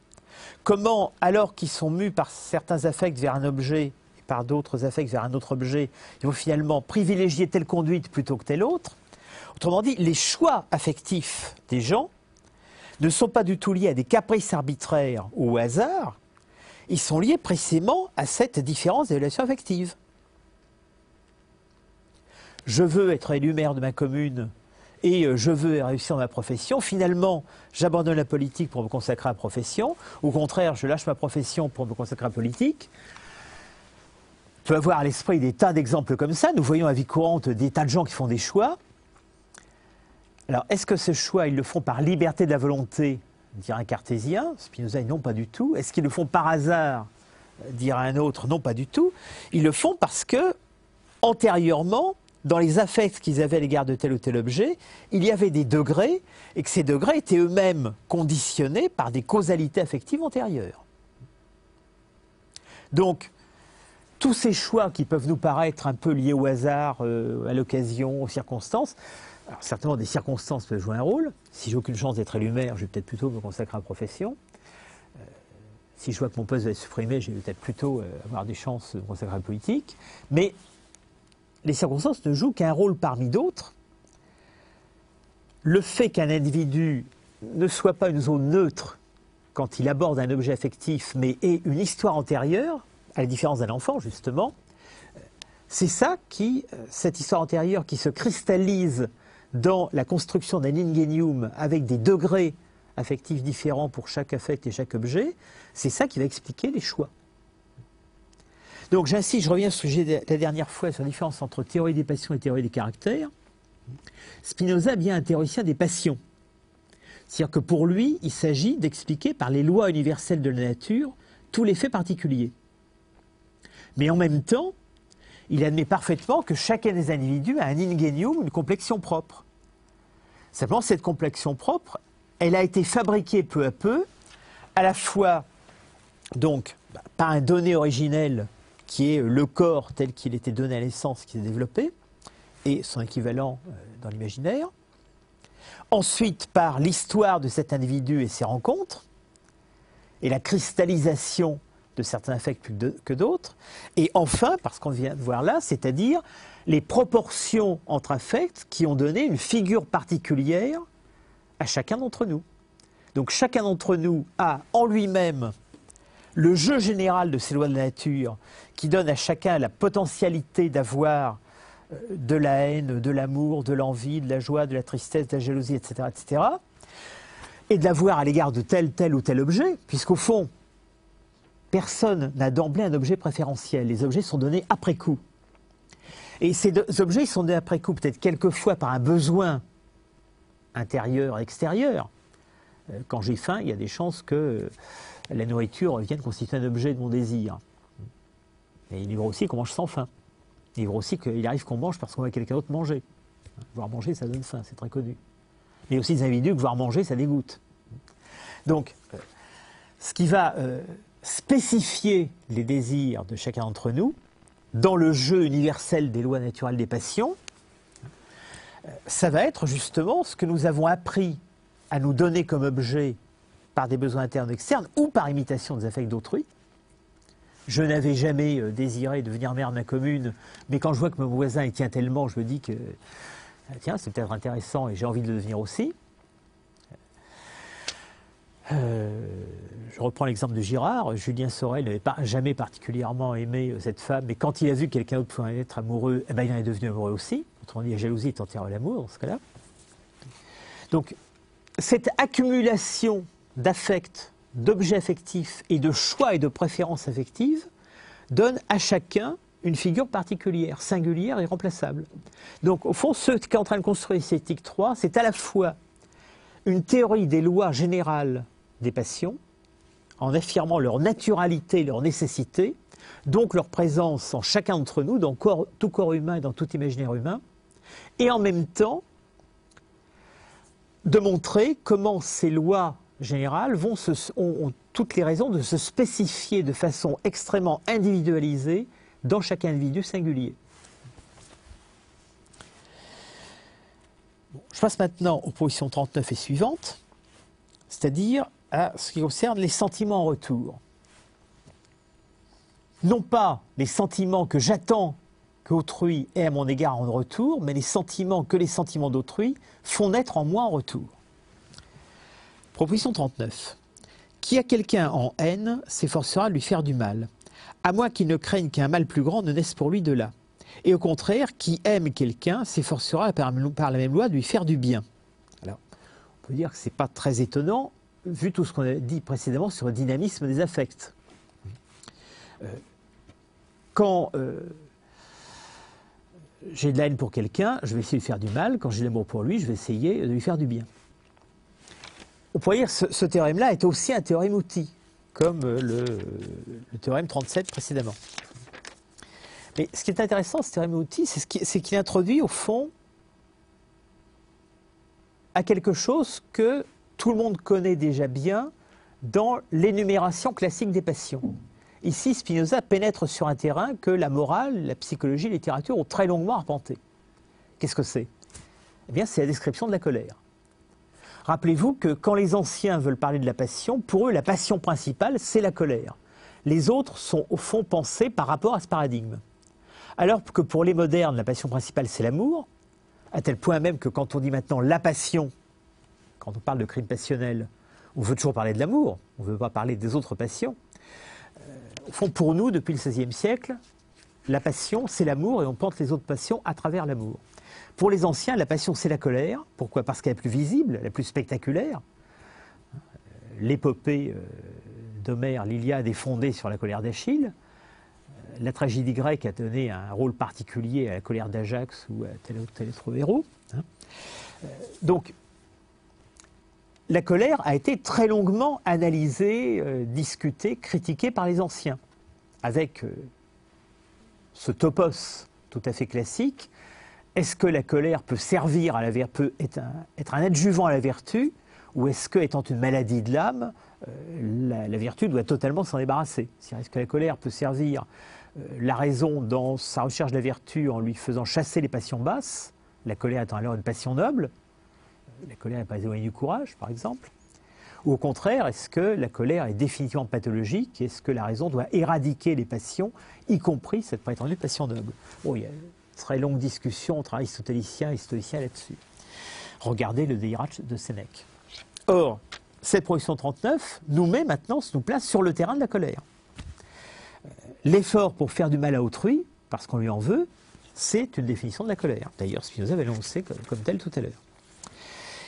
comment, alors qu'ils sont mus par certains affects vers un objet et par d'autres affects vers un autre objet, ils vont finalement privilégier telle conduite plutôt que telle autre. Autrement dit, les choix affectifs des gens ne sont pas du tout liés à des caprices arbitraires ou au hasard, ils sont liés précisément à cette différence d'évaluation affective. Je veux être élu maire de ma commune et je veux réussir dans ma profession. Finalement, j'abandonne la politique pour me consacrer à la profession. Au contraire, je lâche ma profession pour me consacrer à la politique. On peut avoir à l'esprit des tas d'exemples comme ça. Nous voyons à la vie courante des tas de gens qui font des choix. Alors, est-ce que ce choix, ils le font par liberté de la volonté dirait un cartésien. Spinoza, non, pas du tout. Est-ce qu'ils le font par hasard, dirait un autre, non, pas du tout. Ils le font parce que, antérieurement, dans les affects qu'ils avaient à l'égard de tel ou tel objet, il y avait des degrés, et que ces degrés étaient eux-mêmes conditionnés par des causalités affectives antérieures. Donc, tous ces choix qui peuvent nous paraître un peu liés au hasard, à l'occasion, aux circonstances, alors certainement des circonstances peuvent jouer un rôle. Si j'ai aucune chance d'être élu maire, je vais peut-être plutôt me consacrer à la profession. Si je vois que mon poste va être supprimé, je vais peut-être plutôt avoir des chances de me consacrer à la politique. Mais les circonstances ne jouent qu'un rôle parmi d'autres. Le fait qu'un individu ne soit pas une zone neutre quand il aborde un objet affectif, mais ait une histoire antérieure, à la différence d'un enfant, justement, c'est ça cette histoire antérieure qui se cristallise dans la construction d'un ingénium avec des degrés affectifs différents pour chaque affect et chaque objet, c'est ça qui va expliquer les choix. Donc j'insiste, je reviens sur ce sujet de la dernière fois sur la différence entre théorie des passions et théorie des caractères. Spinoza est bien un théoricien des passions. C'est-à-dire que pour lui, il s'agit d'expliquer par les lois universelles de la nature tous les faits particuliers. Mais en même temps, il admet parfaitement que chacun des individus a un ingénium, une complexion propre. Simplement, cette complexion propre, elle a été fabriquée peu à peu, à la fois donc par un donné originel qui est le corps tel qu'il était donné à l'essence, qui s'est développé, et son équivalent dans l'imaginaire. Ensuite, par l'histoire de cet individu et ses rencontres, et la cristallisation de certains affects plus que d'autres. Et enfin, parce qu'on vient de voir là, c'est-à-dire les proportions entre affects qui ont donné une figure particulière à chacun d'entre nous. Donc chacun d'entre nous a en lui-même le jeu général de ces lois de la nature qui donne à chacun la potentialité d'avoir de la haine, de l'amour, de l'envie, de la joie, de la tristesse, de la jalousie, etc., etc., et de l'avoir à l'égard de tel ou tel objet, puisqu'au fond, personne n'a d'emblée un objet préférentiel. Les objets sont donnés après coup. Et ces objets sont donnés après coup, peut-être quelquefois par un besoin intérieur, extérieur. Quand j'ai faim, il y a des chances que la nourriture vienne constituer un objet de mon désir. Et il arrive aussi qu'on mange sans faim. Il arrive aussi qu'il arrive qu'on mange parce qu'on voit quelqu'un d'autre manger. Voir manger, ça donne faim, c'est très connu. Mais il y a aussi des individus que voir manger, ça dégoûte. Donc, ce qui va spécifier les désirs de chacun d'entre nous, dans le jeu universel des lois naturelles des passions, ça va être justement ce que nous avons appris à nous donner comme objet par des besoins internes ou externes, ou par imitation des affects d'autrui. Je n'avais jamais désiré devenir maire de ma commune, mais quand je vois que mon voisin y tient tellement, je me dis que tiens, c'est peut-être intéressant et j'ai envie de le devenir aussi. Je reprends l'exemple de Girard. Julien Sorel n'avait jamais particulièrement aimé cette femme, mais quand il a vu que quelqu'un d'autre pouvait être amoureux, eh ben, il en est devenu amoureux aussi. Autrement dit, la jalousie est entière à l'amour dans ce cas-là. Donc, cette accumulation d'affects, d'objets affectifs et de choix et de préférences affectives donne à chacun une figure particulière, singulière et remplaçable. Donc, au fond, ce qu'est en train de construire Esthétique 3, c'est à la fois une théorie des lois générales des passions, en affirmant leur naturalité, leur nécessité, donc leur présence en chacun d'entre nous, dans tout corps humain et dans tout imaginaire humain, et en même de montrer comment ces lois générales ont toutes les raisons de se spécifier de façon extrêmement individualisée dans chaque individu singulier. Bon, je passe maintenant aux positions 39 et suivantes, c'est-à-dire à ce qui concerne les sentiments en retour. Non pas les sentiments que j'attends qu'autrui ait à mon égard en retour, mais les sentiments que les sentiments d'autrui font naître en moi en retour. Proposition 39. Qui a quelqu'un en haine s'efforcera de lui faire du mal, à moins qu'il ne craigne qu'un mal plus grand ne naisse pour lui de là. Et au contraire, qui aime quelqu'un s'efforcera par la même loi de lui faire du bien. Alors, on peut dire que ce n'est pas très étonnant, vu tout ce qu'on a dit précédemment sur le dynamisme des affects. Quand j'ai de la haine pour quelqu'un, je vais essayer de lui faire du mal. Quand j'ai de l'amour pour lui, je vais essayer de lui faire du bien. on pourrait dire que ce théorème-là est aussi un théorème outil, comme le théorème 37 précédemment. Mais ce qui est intéressant, ce théorème outil, c'est qu'il introduit au fond à quelque chose que tout le monde connaît déjà bien dans l'énumération classique des passions. Ici, Spinoza pénètre sur un terrain que la morale, la psychologie, la littérature ont très longuement arpenté. Qu'est-ce que c'est? Eh bien, c'est la description de la colère. Rappelez-vous que quand les anciens veulent parler de la passion, pour eux, la passion principale, c'est la colère. Les autres sont au fond pensés par rapport à ce paradigme. Alors que pour les modernes, la passion principale, c'est l'amour, à tel point même que quand on dit maintenant la passion, quand on parle de crime passionnel, on veut toujours parler de l'amour, on ne veut pas parler des autres passions. Au fond, pour nous, depuis le XVIe siècle, la passion, c'est l'amour et on pense les autres passions à travers l'amour. Pour les anciens, la passion, c'est la colère. Pourquoi? Parce qu'elle est plus visible, la plus spectaculaire. L'épopée d'Homère, l'Iliade, est fondée sur la colère d'Achille. La tragédie grecque a donné un rôle particulier à la colère d'Ajax ou à tel autre héros. Donc, la colère a été très longuement analysée, discutée, critiquée par les anciens, avec ce topos tout à fait classique. Est-ce que la colère peut servir à peut être un adjuvant à la vertu, ou est-ce que, étant une maladie de l'âme, la vertu doit totalement s'en débarrasser? Est-ce que la colère peut servir la raison dans sa recherche de la vertu en lui faisant chasser les passions basses, la colère étant alors une passion noble? La colère n'est pas éloignée du courage, par exemple. Ou au contraire, est-ce que la colère est définitivement pathologique? Est-ce que la raison doit éradiquer les passions, y compris cette prétendue passion noble? Bon, il y a une très longue discussion entre aristotéliciens et stoïciens là-dessus. Regardez le Déirach de Sénèque. Or, cette proposition 39 nous place sur le terrain de la colère. L'effort pour faire du mal à autrui, parce qu'on lui en veut, c'est une définition de la colère. D'ailleurs, Spinoza avait énoncé comme tel tout à l'heure.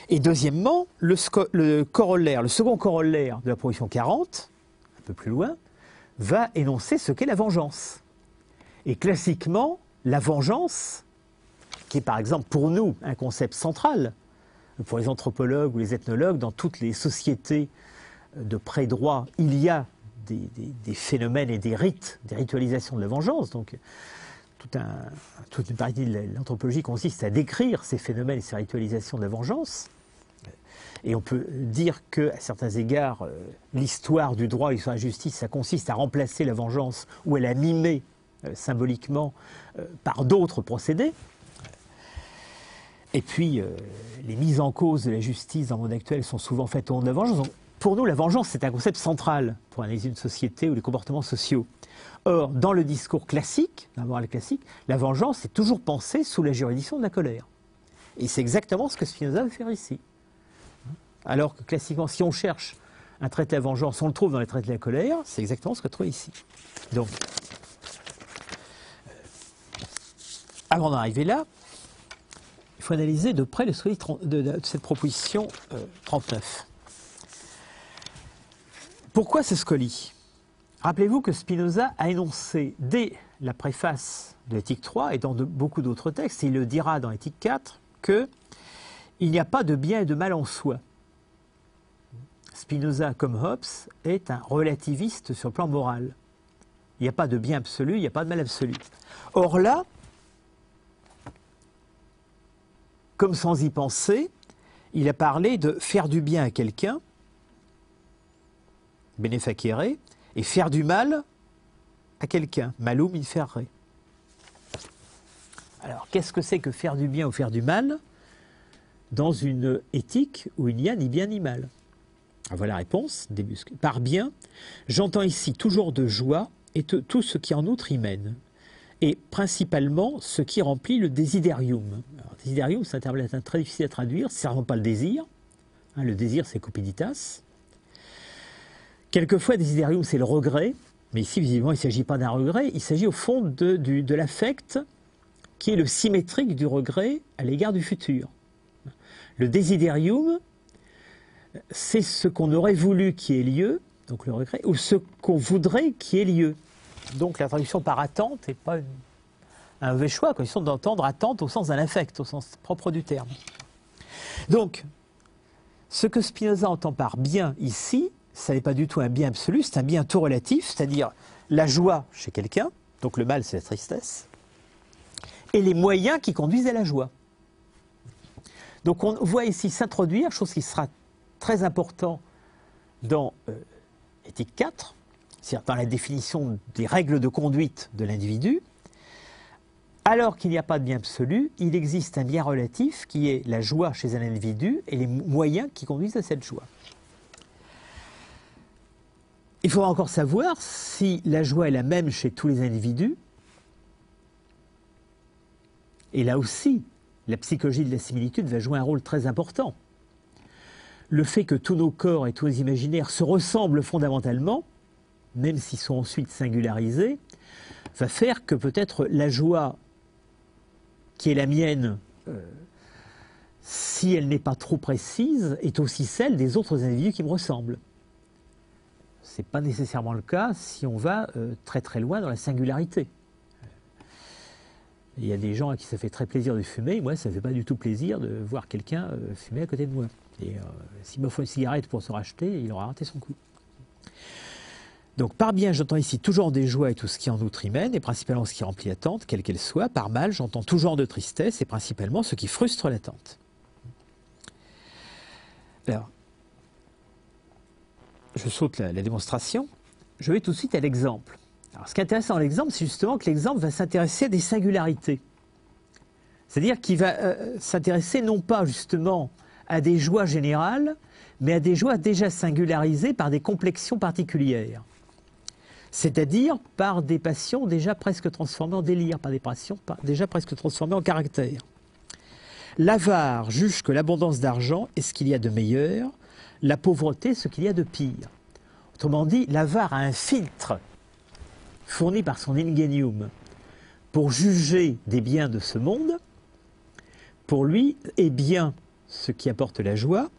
Et deuxièmement, le second corollaire de la proposition 40, un peu plus loin, va énoncer ce qu'est la vengeance. Et classiquement, la vengeance, qui est par exemple pour nous un concept central, pour les anthropologues ou les ethnologues, dans toutes les sociétés de pré-droit, il y a des phénomènes et des rites, des ritualisations de la vengeance. Donc, toute une partie de l'anthropologie consiste à décrire ces phénomènes et ces ritualisations de la vengeance. Et on peut dire qu'à certains égards, l'histoire du droit et de la justice, ça consiste à remplacer la vengeance ou à la mimer symboliquement par d'autres procédés. Et puis, les mises en cause de la justice dans le monde actuel sont souvent faites au nom de la vengeance. Donc, pour nous, la vengeance, c'est un concept central pour analyser une société ou les comportements sociaux. Or, dans le discours classique, dans la morale classique, la vengeance est toujours pensée sous la juridiction de la colère. Et c'est exactement ce que Spinoza veut faire ici. Alors que classiquement, si on cherche un traité de la vengeance, on le trouve dans les traités de la colère, c'est exactement ce qu'on trouve ici. Donc, avant d'en arriver là, il faut analyser de près le scolie de cette proposition 39. Pourquoi ce scolie? Rappelez-vous que Spinoza a énoncé dès la préface de l'éthique 3 et dans beaucoup d'autres textes, et il le dira dans l'éthique 4, qu'il n'y a pas de bien et de mal en soi. Spinoza, comme Hobbes, est un relativiste sur le plan moral. Il n'y a pas de bien absolu, il n'y a pas de mal absolu. Or là, comme sans y penser, il a parlé de faire du bien à quelqu'un, bene facere, et faire du mal à quelqu'un, malum inferre. Alors, qu'est-ce que c'est que faire du bien ou faire du mal dans une éthique où il n'y a ni bien ni mal? Voilà la réponse. Par bien, j'entends ici toujours de joie et tout ce qui en outre y mène, et principalement ce qui remplit le desiderium. Alors, desiderium, c'est un terme latin très difficile à traduire, c'est vraiment pas le désir. Le désir, c'est cupiditas. Quelquefois, desiderium, c'est le regret, mais ici, visiblement, il ne s'agit pas d'un regret, il s'agit au fond de l'affect qui est le symétrique du regret à l'égard du futur. Le desiderium, c'est ce qu'on aurait voulu qui ait lieu, donc le regret, ou ce qu'on voudrait qui ait lieu. Donc la traduction par attente n'est pas un mauvais choix, quoi. Ils sont d'entendre attente au sens d'un affect, au sens propre du terme. Donc, Ce que Spinoza entend par bien ici, ça n'est pas du tout un bien absolu, c'est un bien tout relatif, c'est-à-dire la joie chez quelqu'un, donc le mal c'est la tristesse, et les moyens qui conduisent à la joie. Donc on voit ici s'introduire, chose qui sera très important dans éthique 4, c'est-à-dire dans la définition des règles de conduite de l'individu. Alors qu'il n'y a pas de bien absolu, il existe un bien relatif qui est la joie chez un individu et les moyens qui conduisent à cette joie. Il faudra encore savoir si la joie est la même chez tous les individus. Et là aussi, la psychologie de la similitude va jouer un rôle très important. Le fait que tous nos corps et tous nos imaginaires se ressemblent fondamentalement, même s'ils sont ensuite singularisés, va faire que peut-être la joie qui est la mienne, si elle n'est pas trop précise, est aussi celle des autres individus qui me ressemblent. Ce n'est pas nécessairement le cas si on va très très loin dans la singularité. Il y a des gens à qui ça fait très plaisir de fumer, moi ça ne fait pas du tout plaisir de voir quelqu'un fumer à côté de moi. Et s'il me faut une cigarette pour se racheter, il aura raté son coup. Donc par bien, j'entends ici tout genre des joies et tout ce qui en outre y mène, et principalement ce qui remplit l'attente, quelle qu'elle soit. Par mal, j'entends tout genre de tristesse, et principalement ce qui frustre l'attente. Alors, je saute la démonstration, je vais tout de suite à l'exemple. Alors ce qui est intéressant dans l'exemple, c'est justement que l'exemple va s'intéresser à des singularités. C'est-à-dire qu'il va s'intéresser non pas justement à des joies générales, mais à des joies déjà singularisées par des complexions particulières. C'est-à-dire par des passions déjà presque transformées en délire, par des passions déjà presque transformées en caractère. L'avare juge que l'abondance d'argent est ce qu'il y a de meilleur, la pauvreté ce qu'il y a de pire. Autrement dit, l'avare a un filtre fourni par son ingénium pour juger des biens de ce monde. Pour lui est bien ce qui apporte la joie.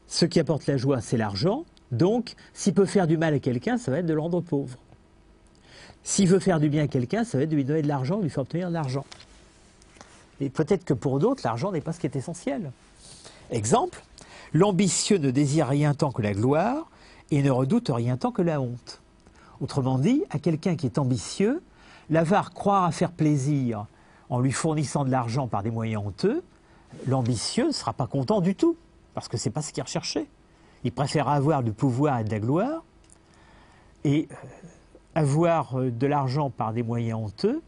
Ce qui apporte la joie, c'est l'argent. Donc, s'il peut faire du mal à quelqu'un, ça va être de le rendre pauvre. S'il veut faire du bien à quelqu'un, ça va être de lui donner de l'argent, de lui faire obtenir de l'argent. Et peut-être que pour d'autres, l'argent n'est pas ce qui est essentiel. Exemple, l'ambitieux ne désire rien tant que la gloire et ne redoute rien tant que la honte. Autrement dit, à quelqu'un qui est ambitieux, l'avare croire à faire plaisir en lui fournissant de l'argent par des moyens honteux, l'ambitieux ne sera pas content du tout, parce que ce n'est pas ce qu'il recherchait. Il préférera avoir du pouvoir et de la gloire, et avoir de l'argent par des moyens honteux,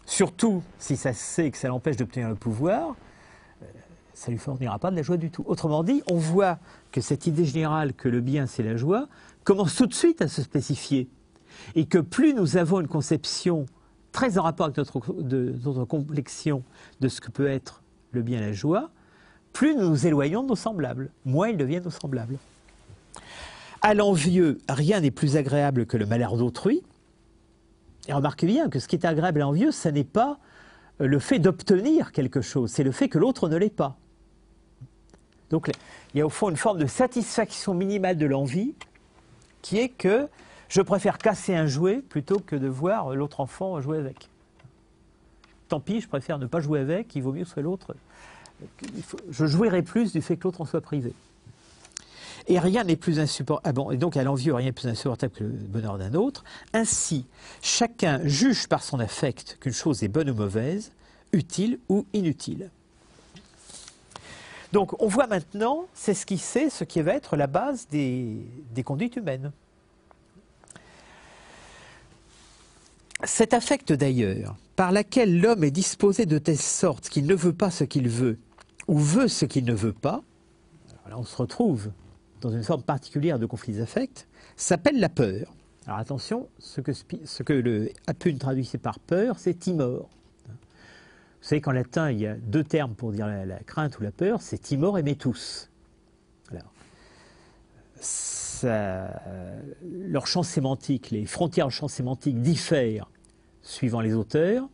surtout si ça sait que ça l'empêche d'obtenir le pouvoir, ça ne lui fournira pas de la joie du tout. Autrement dit, on voit que cette idée générale que le bien c'est la joie commence tout de suite à se spécifier, et que plus nous avons une conception très en rapport avec notre complexion de ce que peut être le bien et la joie, plus nous nous éloignons de nos semblables, moins ils deviennent nos semblables. À l'envieux, rien n'est plus agréable que le malheur d'autrui. Et remarquez bien que ce qui est agréable à l'envieux, ce n'est pas le fait d'obtenir quelque chose, c'est le fait que l'autre ne l'ait pas. Donc il y a au fond une forme de satisfaction minimale de l'envie, qui est que je préfère casser un jouet plutôt que de voir l'autre enfant jouer avec. Tant pis, je préfère ne pas jouer avec, il vaut mieux que ce soit l'autre. Je jouirai plus du fait que l'autre en soit privé. Et rien n'est plus insupportable. Ah bon, et donc à l'envieux, rien n'est plus insupportable que le bonheur d'un autre. Ainsi, chacun juge par son affect qu'une chose est bonne ou mauvaise, utile ou inutile. Donc on voit maintenant s'esquisser ce qui va être la base des conduites humaines. Cet affect d'ailleurs, par laquelle l'homme est disposé de telle sorte qu'il ne veut pas ce qu'il veut, ou veut ce qu'il ne veut pas, alors là on se retrouve dans une forme particulière de conflit d'affect, s'appelle la peur. Alors attention, ce que le Apune traduisait par peur, c'est timor. Vous savez qu'en latin, il y a deux termes pour dire la crainte ou la peur, c'est timor et metus. Alors, leur champ sémantique, les frontières du champ sémantique diffèrent suivant les auteurs.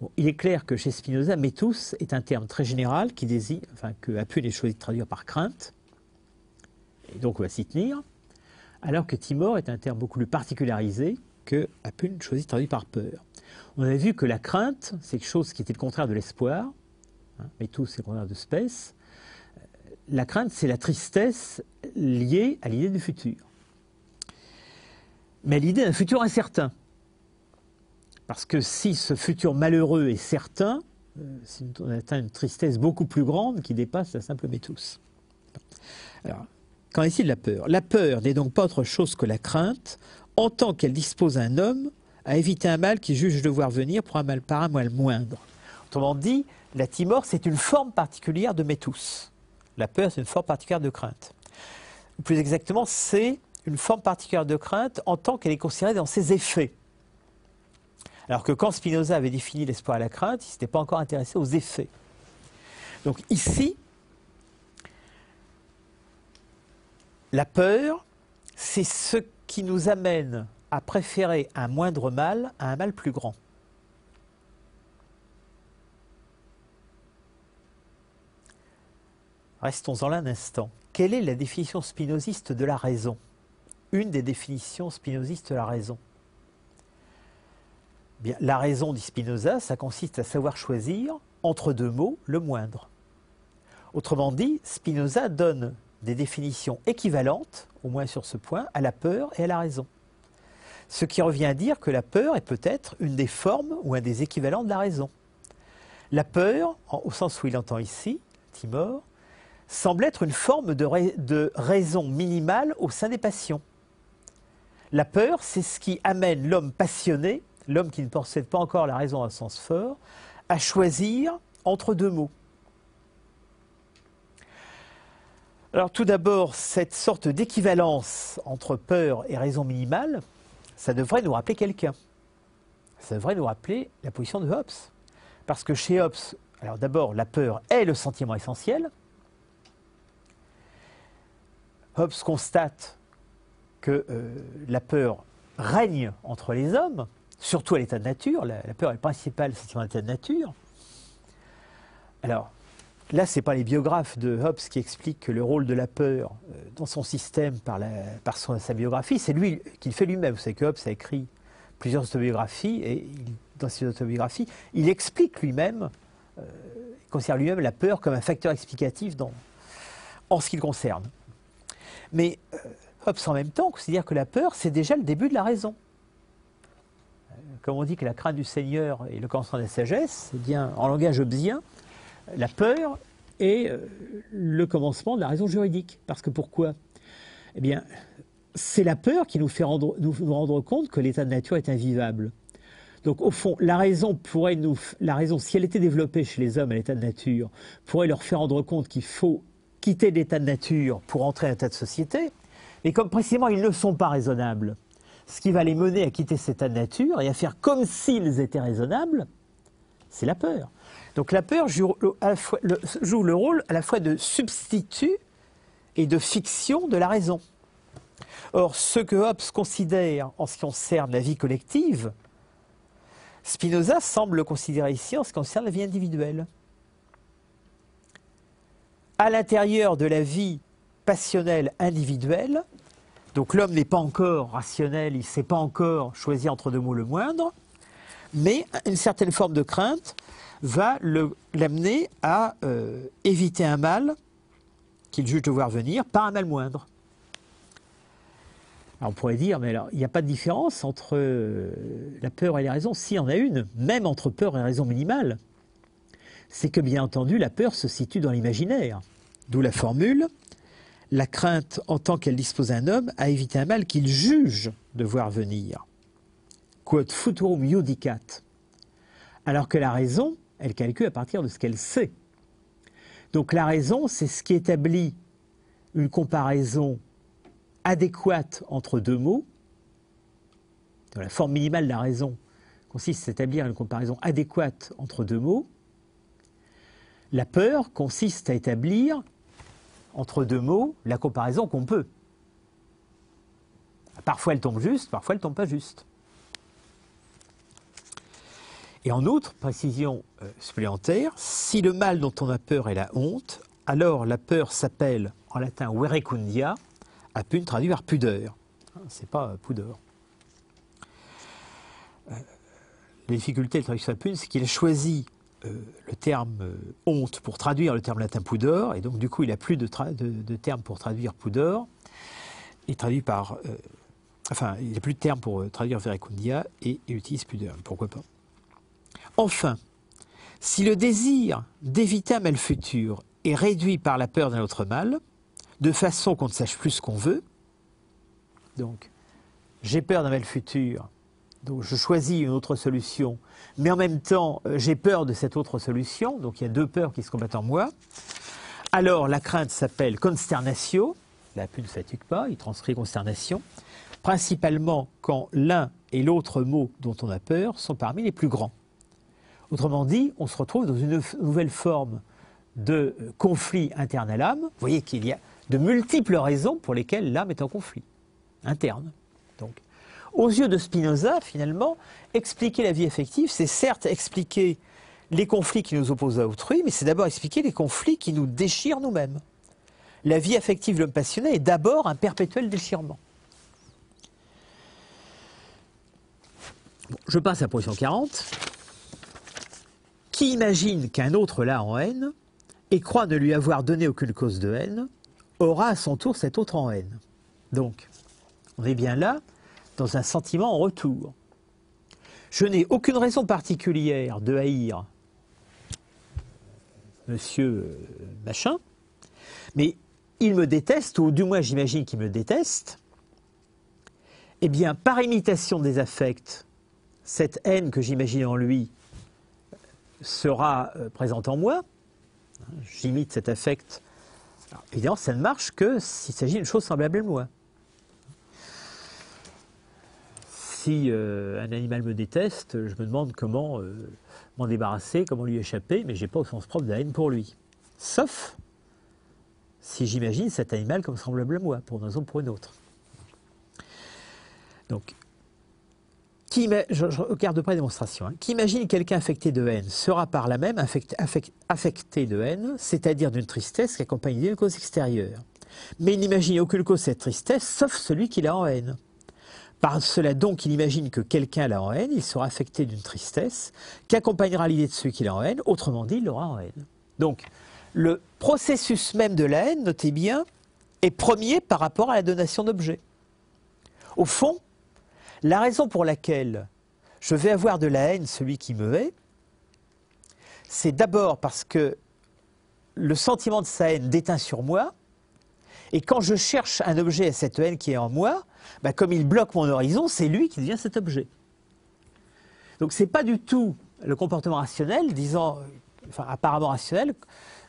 Bon, il est clair que chez Spinoza, metus est un terme très général qui désigne, enfin que Apune est choisi de traduire par crainte, et donc on va s'y tenir, alors que timor est un terme beaucoup plus particularisé que Apune choisit de traduire par peur. On a vu que la crainte, c'est quelque chose qui était le contraire de l'espoir, metus c'est le contraire de spes. la crainte, c'est la tristesse liée à l'idée du futur. Mais l'idée d'un futur incertain. Parce que si ce futur malheureux est certain, on atteint une tristesse beaucoup plus grande qui dépasse la simple métousse. Alors, qu'en est-il de la peur? La peur n'est donc pas autre chose que la crainte, en tant qu'elle dispose un homme à éviter un mal qu'il juge devoir venir par un mal moindre. Autrement dit, la timor, c'est une forme particulière de métousse. La peur, c'est une forme particulière de crainte. Plus exactement, c'est une forme particulière de crainte en tant qu'elle est considérée dans ses effets. Alors que quand Spinoza avait défini l'espoir et la crainte, il ne s'était pas encore intéressé aux effets. Donc ici, la peur, c'est ce qui nous amène à préférer un moindre mal à un mal plus grand. Restons-en là un instant. Quelle est la définition spinoziste de la raison? Une des définitions spinozistes de la raison. Bien, la raison, dit Spinoza, ça consiste à savoir choisir, entre deux mots, le moindre. Autrement dit, Spinoza donne des définitions équivalentes, au moins sur ce point, à la peur et à la raison. Ce qui revient à dire que la peur est peut-être une des formes ou un des équivalents de la raison. La peur, au sens où il entend ici, timor, semble être une forme de raison minimale au sein des passions. La peur, c'est ce qui amène l'homme passionné, l'homme qui ne possède pas encore la raison à sens fort, à choisir entre deux mots. Alors tout d'abord, cette sorte d'équivalence entre peur et raison minimale, ça devrait nous rappeler quelqu'un. Ça devrait nous rappeler la position de Hobbes. Parce que chez Hobbes, alors d'abord, la peur est le sentiment essentiel. Hobbes constate que la peur règne entre les hommes, surtout à l'état de nature. La peur est le principal sentiment d'état de nature. Alors, là, ce n'est pas les biographes de Hobbes qui expliquent que le rôle de la peur dans son système par sa biographie, c'est lui qui le fait lui-même. Vous savez que Hobbes a écrit plusieurs autobiographies et dans ces autobiographies, il explique lui-même, il considère lui-même la peur comme un facteur explicatif en ce qui le concerne. Mais Hobbes, en même temps, considère que la peur, c'est déjà le début de la raison. Comme on dit que la crainte du Seigneur est le commencement de la sagesse, eh bien, en langage hobbesien, la peur est le commencement de la raison juridique. Parce que pourquoi? Eh bien, c'est la peur qui nous fait nous rendre compte que l'état de nature est invivable. Donc, au fond, la raison, si elle était développée chez les hommes à l'état de nature, pourrait leur faire rendre compte qu'il faut quitter l'état de nature pour entrer à un état de société. Mais comme précisément ils ne sont pas raisonnables, ce qui va les mener à quitter cet état de nature et à faire comme s'ils étaient raisonnables, c'est la peur. Donc la peur joue le rôle à la fois de substitut et de fiction de la raison. Or, ce que Hobbes considère en ce qui concerne la vie collective, Spinoza semble le considérer ici en ce qui concerne la vie individuelle. À l'intérieur de la vie passionnelle individuelle, donc l'homme n'est pas encore rationnel, il ne sait pas encore choisir entre deux mots le moindre, mais une certaine forme de crainte va l'amener à éviter un mal qu'il juge devoir venir par un mal moindre. Alors on pourrait dire, mais alors il n'y a pas de différence entre la peur et la raison. S'il y en a une, même entre peur et raison minimale, c'est que bien entendu la peur se situe dans l'imaginaire. D'où la formule, la crainte en tant qu'elle dispose un homme à éviter un mal qu'il juge devoir venir. Quod futurum judicat. Alors que la raison, elle calcule à partir de ce qu'elle sait. Donc la raison, c'est ce qui établit une comparaison adéquate entre deux mots. Dans la forme minimale de la raison consiste à établir une comparaison adéquate entre deux mots. La peur consiste à établir entre deux mots la comparaison qu'on peut. Parfois elle tombe juste, parfois elle ne tombe pas juste. Et en outre, précision supplémentaire, si le mal dont on a peur est la honte, alors la peur s'appelle en latin verecundia, à pune traduit par pudeur. C'est pas pudeur. La difficulté de traduction à pune, c'est qu'il a choisi le terme honte pour traduire le terme latin pudor, et donc du coup il n'a plus de terme pour traduire pudor. Il traduit par... enfin, il n'a plus de terme pour traduire verecundia, et il utilise pudeur, pourquoi pas. Enfin, si le désir d'éviter un mal futur est réduit par la peur d'un autre mal, de façon qu'on ne sache plus ce qu'on veut, donc j'ai peur d'un mal futur, donc je choisis une autre solution, mais en même temps j'ai peur de cette autre solution, donc il y a deux peurs qui se combattent en moi, alors la crainte s'appelle consternatio, la pu ne fatigue pas, il transcrit consternation, principalement quand l'un et l'autre mot dont on a peur sont parmi les plus grands. Autrement dit, on se retrouve dans une nouvelle forme de conflit interne à l'âme. Vous voyez qu'il y a de multiples raisons pour lesquelles l'âme est en conflit interne. Donc, aux yeux de Spinoza, finalement, expliquer la vie affective, c'est certes expliquer les conflits qui nous opposent à autrui, mais c'est d'abord expliquer les conflits qui nous déchirent nous-mêmes. La vie affective de l'homme passionné est d'abord un perpétuel déchirement. Bon, je passe à la position 40. Qui imagine qu'un autre l'a en haine et croit ne lui avoir donné aucune cause de haine, aura à son tour cet autre en haine. Donc, on est bien là, dans un sentiment en retour. Je n'ai aucune raison particulière de haïr monsieur machin, mais il me déteste, ou du moins j'imagine qu'il me déteste. Eh bien, par imitation des affects, cette haine que j'imagine en lui sera présente en moi. J'imite cet affect. Alors, évidemment, ça ne marche que s'il s'agit d'une chose semblable à moi. Si un animal me déteste, je me demande comment m'en débarrasser, comment lui échapper, mais je n'ai pas au sens propre de la haine pour lui. Sauf si j'imagine cet animal comme semblable à moi, pour une raison ou pour une autre. Donc, je regarde de près la démonstration. Qui imagine quelqu'un affecté de haine sera par là même affecté de haine, c'est-à-dire d'une tristesse qui accompagne d'une cause extérieure. Mais il n'imagine aucune cause de cette tristesse, sauf celui qui l'a en haine. Par cela donc, il imagine que quelqu'un l'a en haine, il sera affecté d'une tristesse qui accompagnera l'idée de celui qui l'a en haine, autrement dit, il l'aura en haine. Donc, le processus même de la haine, notez bien, est premier par rapport à la donation d'objets. Au fond, la raison pour laquelle je vais avoir de la haine celui qui me hait, c'est d'abord parce que le sentiment de sa haine déteint sur moi, et quand je cherche un objet à cette haine qui est en moi, bah, comme il bloque mon horizon, c'est lui qui devient cet objet. Donc ce n'est pas du tout le comportement rationnel, enfin apparemment rationnel,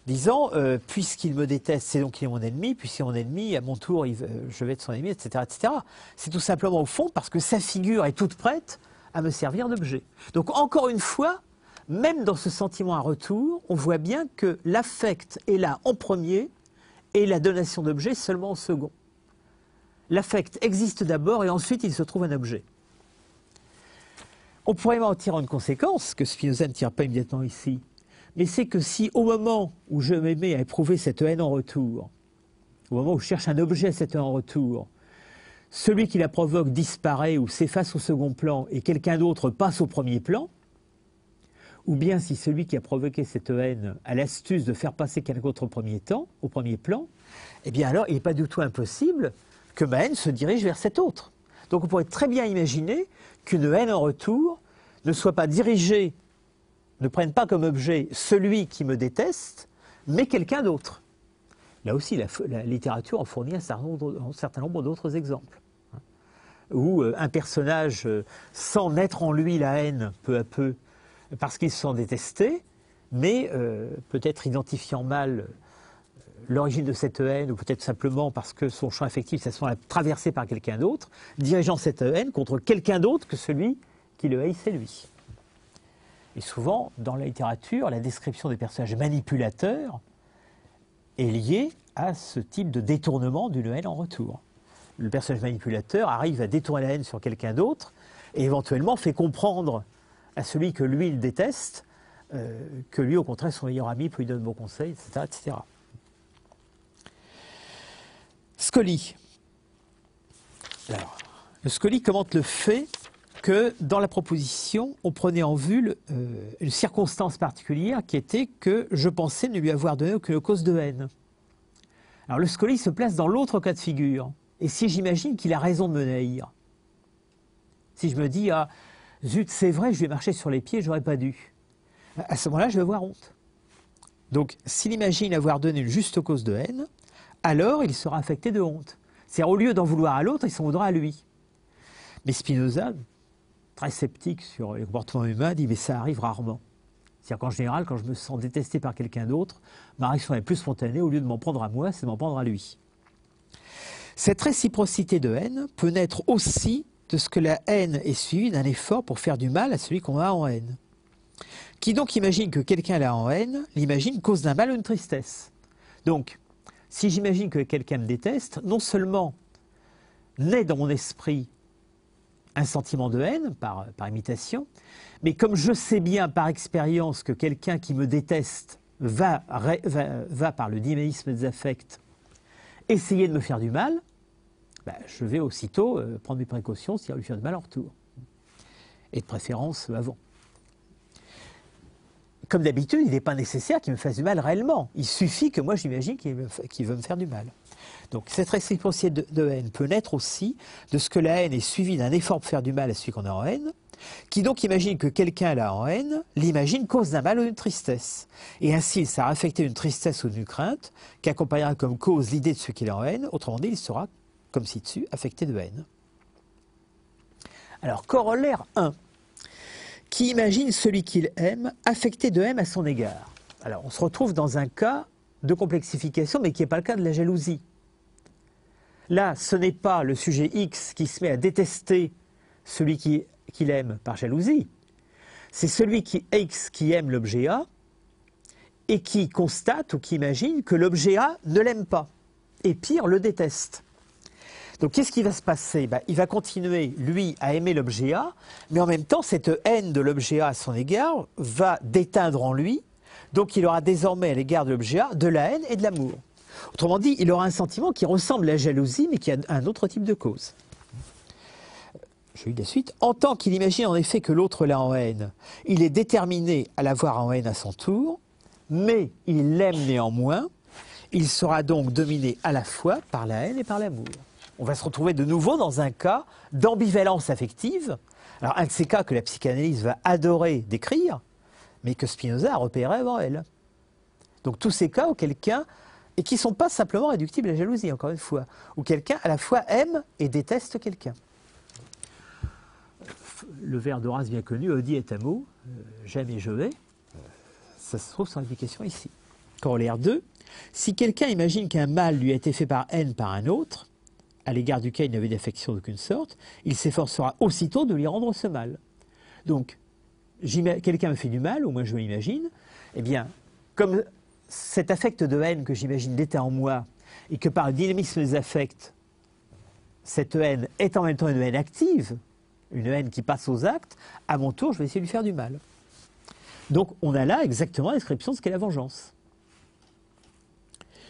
disant puisqu'il me déteste, c'est donc qu'il est mon ennemi, puisqu'il est mon ennemi, à mon tour, je vais être son ennemi, etc. etc. C'est tout simplement au fond parce que sa figure est toute prête à me servir d'objet. Donc encore une fois, même dans ce sentiment à retour, on voit bien que l'affect est là en premier et la donation d'objet seulement en second. L'affect existe d'abord et ensuite il se trouve un objet. On pourrait en tirer une conséquence, que Spinoza ne tire pas immédiatement ici, mais c'est que si au moment où je me mets à éprouver cette haine en retour, au moment où je cherche un objet à cette haine en retour, celui qui la provoque disparaît ou s'efface au second plan et quelqu'un d'autre passe au premier plan, ou bien si celui qui a provoqué cette haine a l'astuce de faire passer quelqu'un d'autre au premier plan, eh bien alors il n'est pas du tout impossible que ma haine se dirige vers cet autre. Donc on pourrait très bien imaginer qu'une haine en retour ne soit pas dirigée, ne prenne pas comme objet celui qui me déteste, mais quelqu'un d'autre. Là aussi, la littérature en fournit un certain nombre d'autres exemples. Où un personnage, sans naître en lui la haine, peu à peu, parce qu'ils se sont détestés, mais peut-être identifiant mal l'origine de cette haine, ou peut-être simplement parce que son champ affectif s'est traversé par quelqu'un d'autre, dirigeant cette haine contre quelqu'un d'autre que celui qui le haïssait lui. Et souvent, dans la littérature, la description des personnages manipulateurs est liée à ce type de détournement d'une haine en retour. Le personnage manipulateur arrive à détourner la haine sur quelqu'un d'autre et éventuellement fait comprendre à celui que lui, il déteste, que lui, au contraire, son meilleur ami, peut lui donner de bons conseils, etc., etc. Scoli. Alors, le Scoli commente le fait que dans la proposition, on prenait en vue une circonstance particulière qui était que je pensais ne lui avoir donné aucune cause de haine. Alors le Scoli se place dans l'autre cas de figure. Et si j'imagine qu'il a raison de me haïr, si je me dis, ah, zut, c'est vrai, je lui ai marché sur les pieds, j'aurais pas dû. À ce moment-là, je vais avoir honte. Donc, s'il imagine avoir donné une juste cause de haine, alors il sera affecté de honte. C'est-à-dire, au lieu d'en vouloir à l'autre, il s'en voudra à lui. Mais Spinoza, très sceptique sur les comportements humains, dit, mais ça arrive rarement. C'est-à-dire qu'en général, quand je me sens détesté par quelqu'un d'autre, ma réaction est plus spontanée, au lieu de m'en prendre à moi, c'est de m'en prendre à lui. Cette réciprocité de haine peut naître aussi de ce que la haine est suivie d'un effort pour faire du mal à celui qu'on a en haine. Qui donc imagine que quelqu'un l'a en haine, l'imagine cause d'un mal ou une tristesse. Donc, si j'imagine que quelqu'un me déteste, non seulement naît dans mon esprit un sentiment de haine, par imitation, mais comme je sais bien par expérience que quelqu'un qui me déteste va par le dynamisme des affects essayer de me faire du mal, ben, je vais aussitôt prendre mes précautions s'il va lui faire du mal en retour. Et de préférence avant. Comme d'habitude, il n'est pas nécessaire qu'il me fasse du mal réellement. Il suffit que moi j'imagine qu'il veut me faire du mal. Donc cette réciprocité de haine peut naître aussi de ce que la haine est suivie d'un effort pour faire du mal à celui qu'on a en haine, qui donc imagine que quelqu'un l'a en haine, l'imagine cause d'un mal ou d'une tristesse. Et ainsi, il sera affecté d'une tristesse ou d'une crainte, qui accompagnera comme cause l'idée de ce qu'il a en haine, autrement dit, il sera, comme ci-dessus, affecté de haine. Alors, corollaire 1. Qui imagine celui qu'il aime affecté de haine à son égard. Alors, on se retrouve dans un cas de complexification, mais qui n'est pas le cas de la jalousie. Là, ce n'est pas le sujet X qui se met à détester celui qu'il aime par jalousie. C'est celui X qui aime l'objet A et qui constate ou qui imagine que l'objet A ne l'aime pas. Et pire, le déteste. Donc, qu'est-ce qui va se passer? Il va continuer, lui, à aimer l'objet A, mais en même temps, cette haine de l'objet A à son égard va déteindre en lui. Donc, il aura désormais à l'égard de l'objet A de la haine et de l'amour. Autrement dit, il aura un sentiment qui ressemble à la jalousie, mais qui a un autre type de cause. Je lis la suite. En tant qu'il imagine en effet que l'autre l'a en haine, il est déterminé à l'avoir en haine à son tour, mais il l'aime néanmoins. Il sera donc dominé à la fois par la haine et par l'amour. On va se retrouver de nouveau dans un cas d'ambivalence affective. Alors, un de ces cas que la psychanalyse va adorer décrire, mais que Spinoza a repéré avant elle. Donc, tous ces cas où quelqu'un, et qui ne sont pas simplement réductibles à la jalousie, encore une fois, où quelqu'un à la fois aime et déteste quelqu'un. Le vers d'Horace bien connu, Odi et amo, j'aime et je vais, ça se trouve sans application ici. Corollaire 2, si quelqu'un imagine qu'un mal lui a été fait par haine par un autre, à l'égard duquel il n'avait d'affection d'aucune sorte, il s'efforcera aussitôt de lui rendre ce mal. Donc, quelqu'un me fait du mal, ou moi je l'imagine, eh bien, comme cet affect de haine que j'imagine l'était en moi, et que par le dynamisme des affects, cette haine est en même temps une haine active, une haine qui passe aux actes, à mon tour, je vais essayer de lui faire du mal. Donc, on a là exactement la description de ce qu'est la vengeance.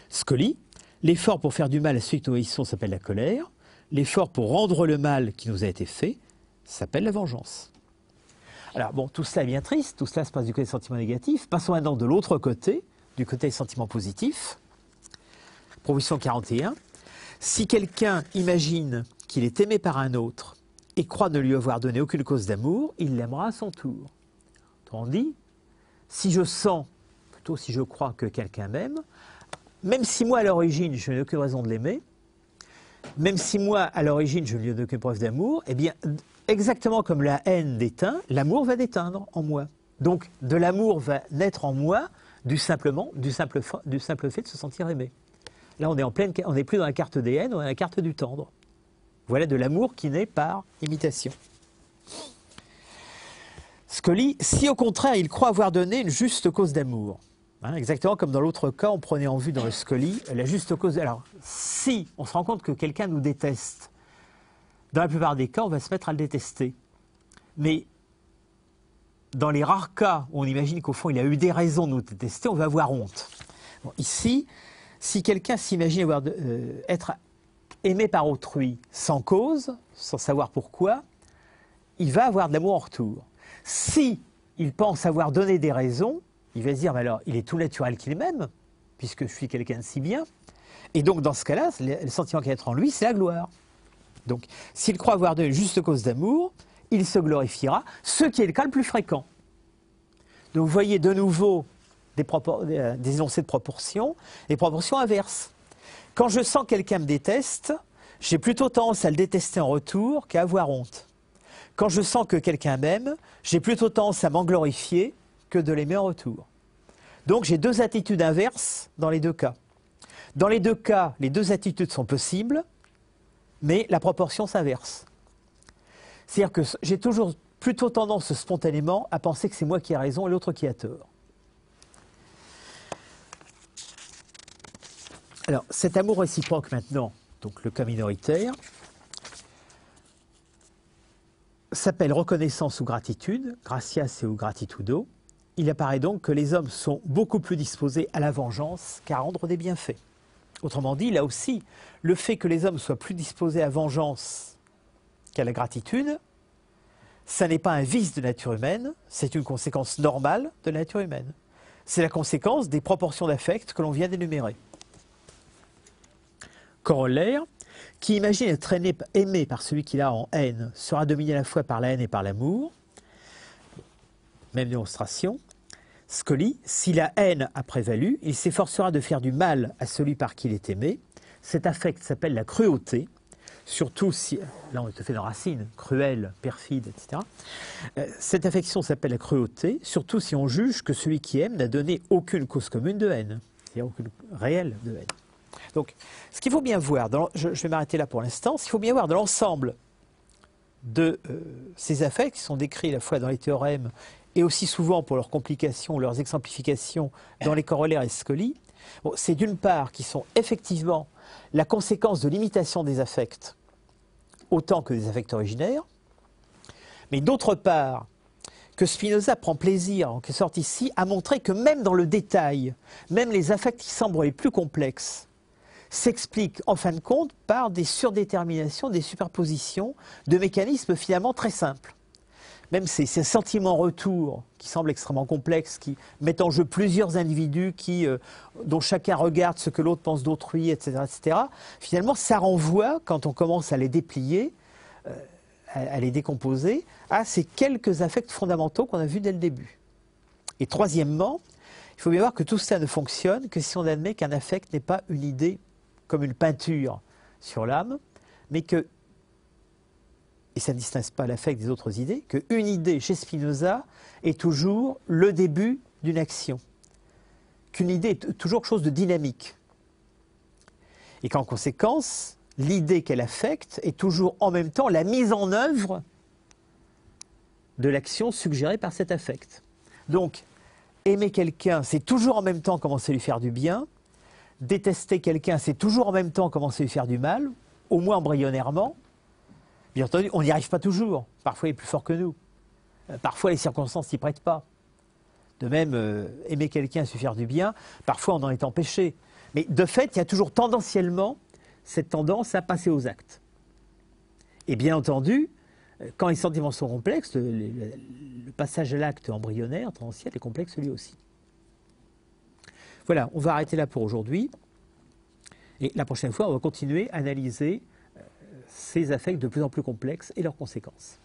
Scoli, l'effort pour faire du mal à celui que nous haïssons s'appelle la colère. L'effort pour rendre le mal qui nous a été fait s'appelle la vengeance. Alors bon, tout cela est bien triste, tout cela se passe du côté des sentiments négatifs. Passons maintenant de l'autre côté, du côté des sentiments positifs. Proposition 41. Si quelqu'un imagine qu'il est aimé par un autre et croit ne lui avoir donné aucune cause d'amour, il l'aimera à son tour. Autrement dit, si je sens, plutôt si je crois que quelqu'un m'aime, même si moi à l'origine je n'ai aucune raison de l'aimer, même si moi à l'origine je ne lui donne aucune preuve d'amour, eh bien exactement comme la haine déteint, l'amour va déteindre en moi. Donc de l'amour va naître en moi du simple fait de se sentir aimé. Là on n'est plus dans la carte des haines, on est dans la carte du tendre. Voilà de l'amour qui naît par imitation. Scoli, si au contraire il croit avoir donné une juste cause d'amour, exactement comme dans l'autre cas, on prenait en vue dans le Scoli la juste cause. Alors, si on se rend compte que quelqu'un nous déteste, dans la plupart des cas, on va se mettre à le détester. Mais dans les rares cas où on imagine qu'au fond il a eu des raisons de nous détester, on va avoir honte. Bon, ici, si quelqu'un s'imagine être aimé par autrui sans cause, sans savoir pourquoi, il va avoir de l'amour en retour. Si il pense avoir donné des raisons, il va se dire, mais alors, il est tout naturel qu'il m'aime, puisque je suis quelqu'un de si bien. Et donc, dans ce cas-là, le sentiment qu'il y a en lui, c'est la gloire. Donc, s'il croit avoir donné juste cause d'amour, il se glorifiera, ce qui est le cas le plus fréquent. Donc, vous voyez de nouveau des énoncés de proportion, et proportions inverses. Quand je sens que quelqu'un me déteste, j'ai plutôt tendance à le détester en retour qu'à avoir honte. Quand je sens que quelqu'un m'aime, j'ai plutôt tendance à m'en glorifier que de l'aimer en retour. Donc j'ai deux attitudes inverses dans les deux cas. Dans les deux cas, les deux attitudes sont possibles, mais la proportion s'inverse. C'est-à-dire que j'ai toujours plutôt tendance spontanément à penser que c'est moi qui ai raison et l'autre qui a tort. Alors, cet amour réciproque maintenant, donc le cas minoritaire, s'appelle reconnaissance ou gratitude, gratias ou gratitudo. Il apparaît donc que les hommes sont beaucoup plus disposés à la vengeance qu'à rendre des bienfaits. Autrement dit, là aussi, le fait que les hommes soient plus disposés à la vengeance qu'à la gratitude, ça n'est pas un vice de nature humaine, c'est une conséquence normale de la nature humaine. C'est la conséquence des proportions d'affect que l'on vient d'énumérer. Corollaire, qui imagine être aimé par celui qu'il a en haine sera dominé à la fois par la haine et par l'amour. Même démonstration. Scully, si la haine a prévalu, il s'efforcera de faire du mal à celui par qui il est aimé. Cet affect s'appelle la cruauté, surtout si, là on est tout à fait dans Racine, cruel, perfide, etc. Cette affection s'appelle la cruauté, surtout si on juge que celui qui aime n'a donné aucune cause commune de haine, c'est-à-dire aucune réelle de haine. Donc, ce qu'il faut bien voir, je vais m'arrêter là pour l'instant, ce qu'il faut bien voir dans l'ensemble de ces affects qui sont décrits à la fois dans les théorèmes et aussi souvent pour leurs complications, leurs exemplifications dans les corollaires et Scully, bon, c'est d'une part qui sont effectivement la conséquence de l'imitation des affects autant que des affects originaires, mais d'autre part que Spinoza prend plaisir, en quelque sorte ici, à montrer que même dans le détail, même les affects qui semblent les plus complexes, s'expliquent en fin de compte par des surdéterminations, des superpositions de mécanismes finalement très simples. Même ces sentiments retour qui semblent extrêmement complexes, qui mettent en jeu plusieurs individus dont chacun regarde ce que l'autre pense d'autrui, etc., finalement ça renvoie, quand on commence à les déplier, à les décomposer, à ces quelques affects fondamentaux qu'on a vus dès le début. Et troisièmement, il faut bien voir que tout ça ne fonctionne que si on admet qu'un affect n'est pas une idée comme une peinture sur l'âme, mais que, et ça ne distingue pas l'affect des autres idées, qu'une idée chez Spinoza est toujours le début d'une action, qu'une idée est toujours quelque chose de dynamique, et qu'en conséquence, l'idée qu'elle affecte est toujours en même temps la mise en œuvre de l'action suggérée par cet affect. Donc, aimer quelqu'un, c'est toujours en même temps commencer à lui faire du bien. Détester quelqu'un, c'est toujours en même temps commencer à lui faire du mal, au moins embryonnairement. Bien entendu, on n'y arrive pas toujours. Parfois, il est plus fort que nous. Parfois, les circonstances n'y prêtent pas. De même, aimer quelqu'un, se faire du bien, parfois on en est empêché. Mais de fait, il y a toujours tendanciellement cette tendance à passer aux actes. Et bien entendu, quand les sentiments sont complexes, le passage à l'acte embryonnaire, tendanciel, est complexe lui aussi. Voilà, on va arrêter là pour aujourd'hui. Et la prochaine fois, on va continuer à analyser ces affects de plus en plus complexes et leurs conséquences.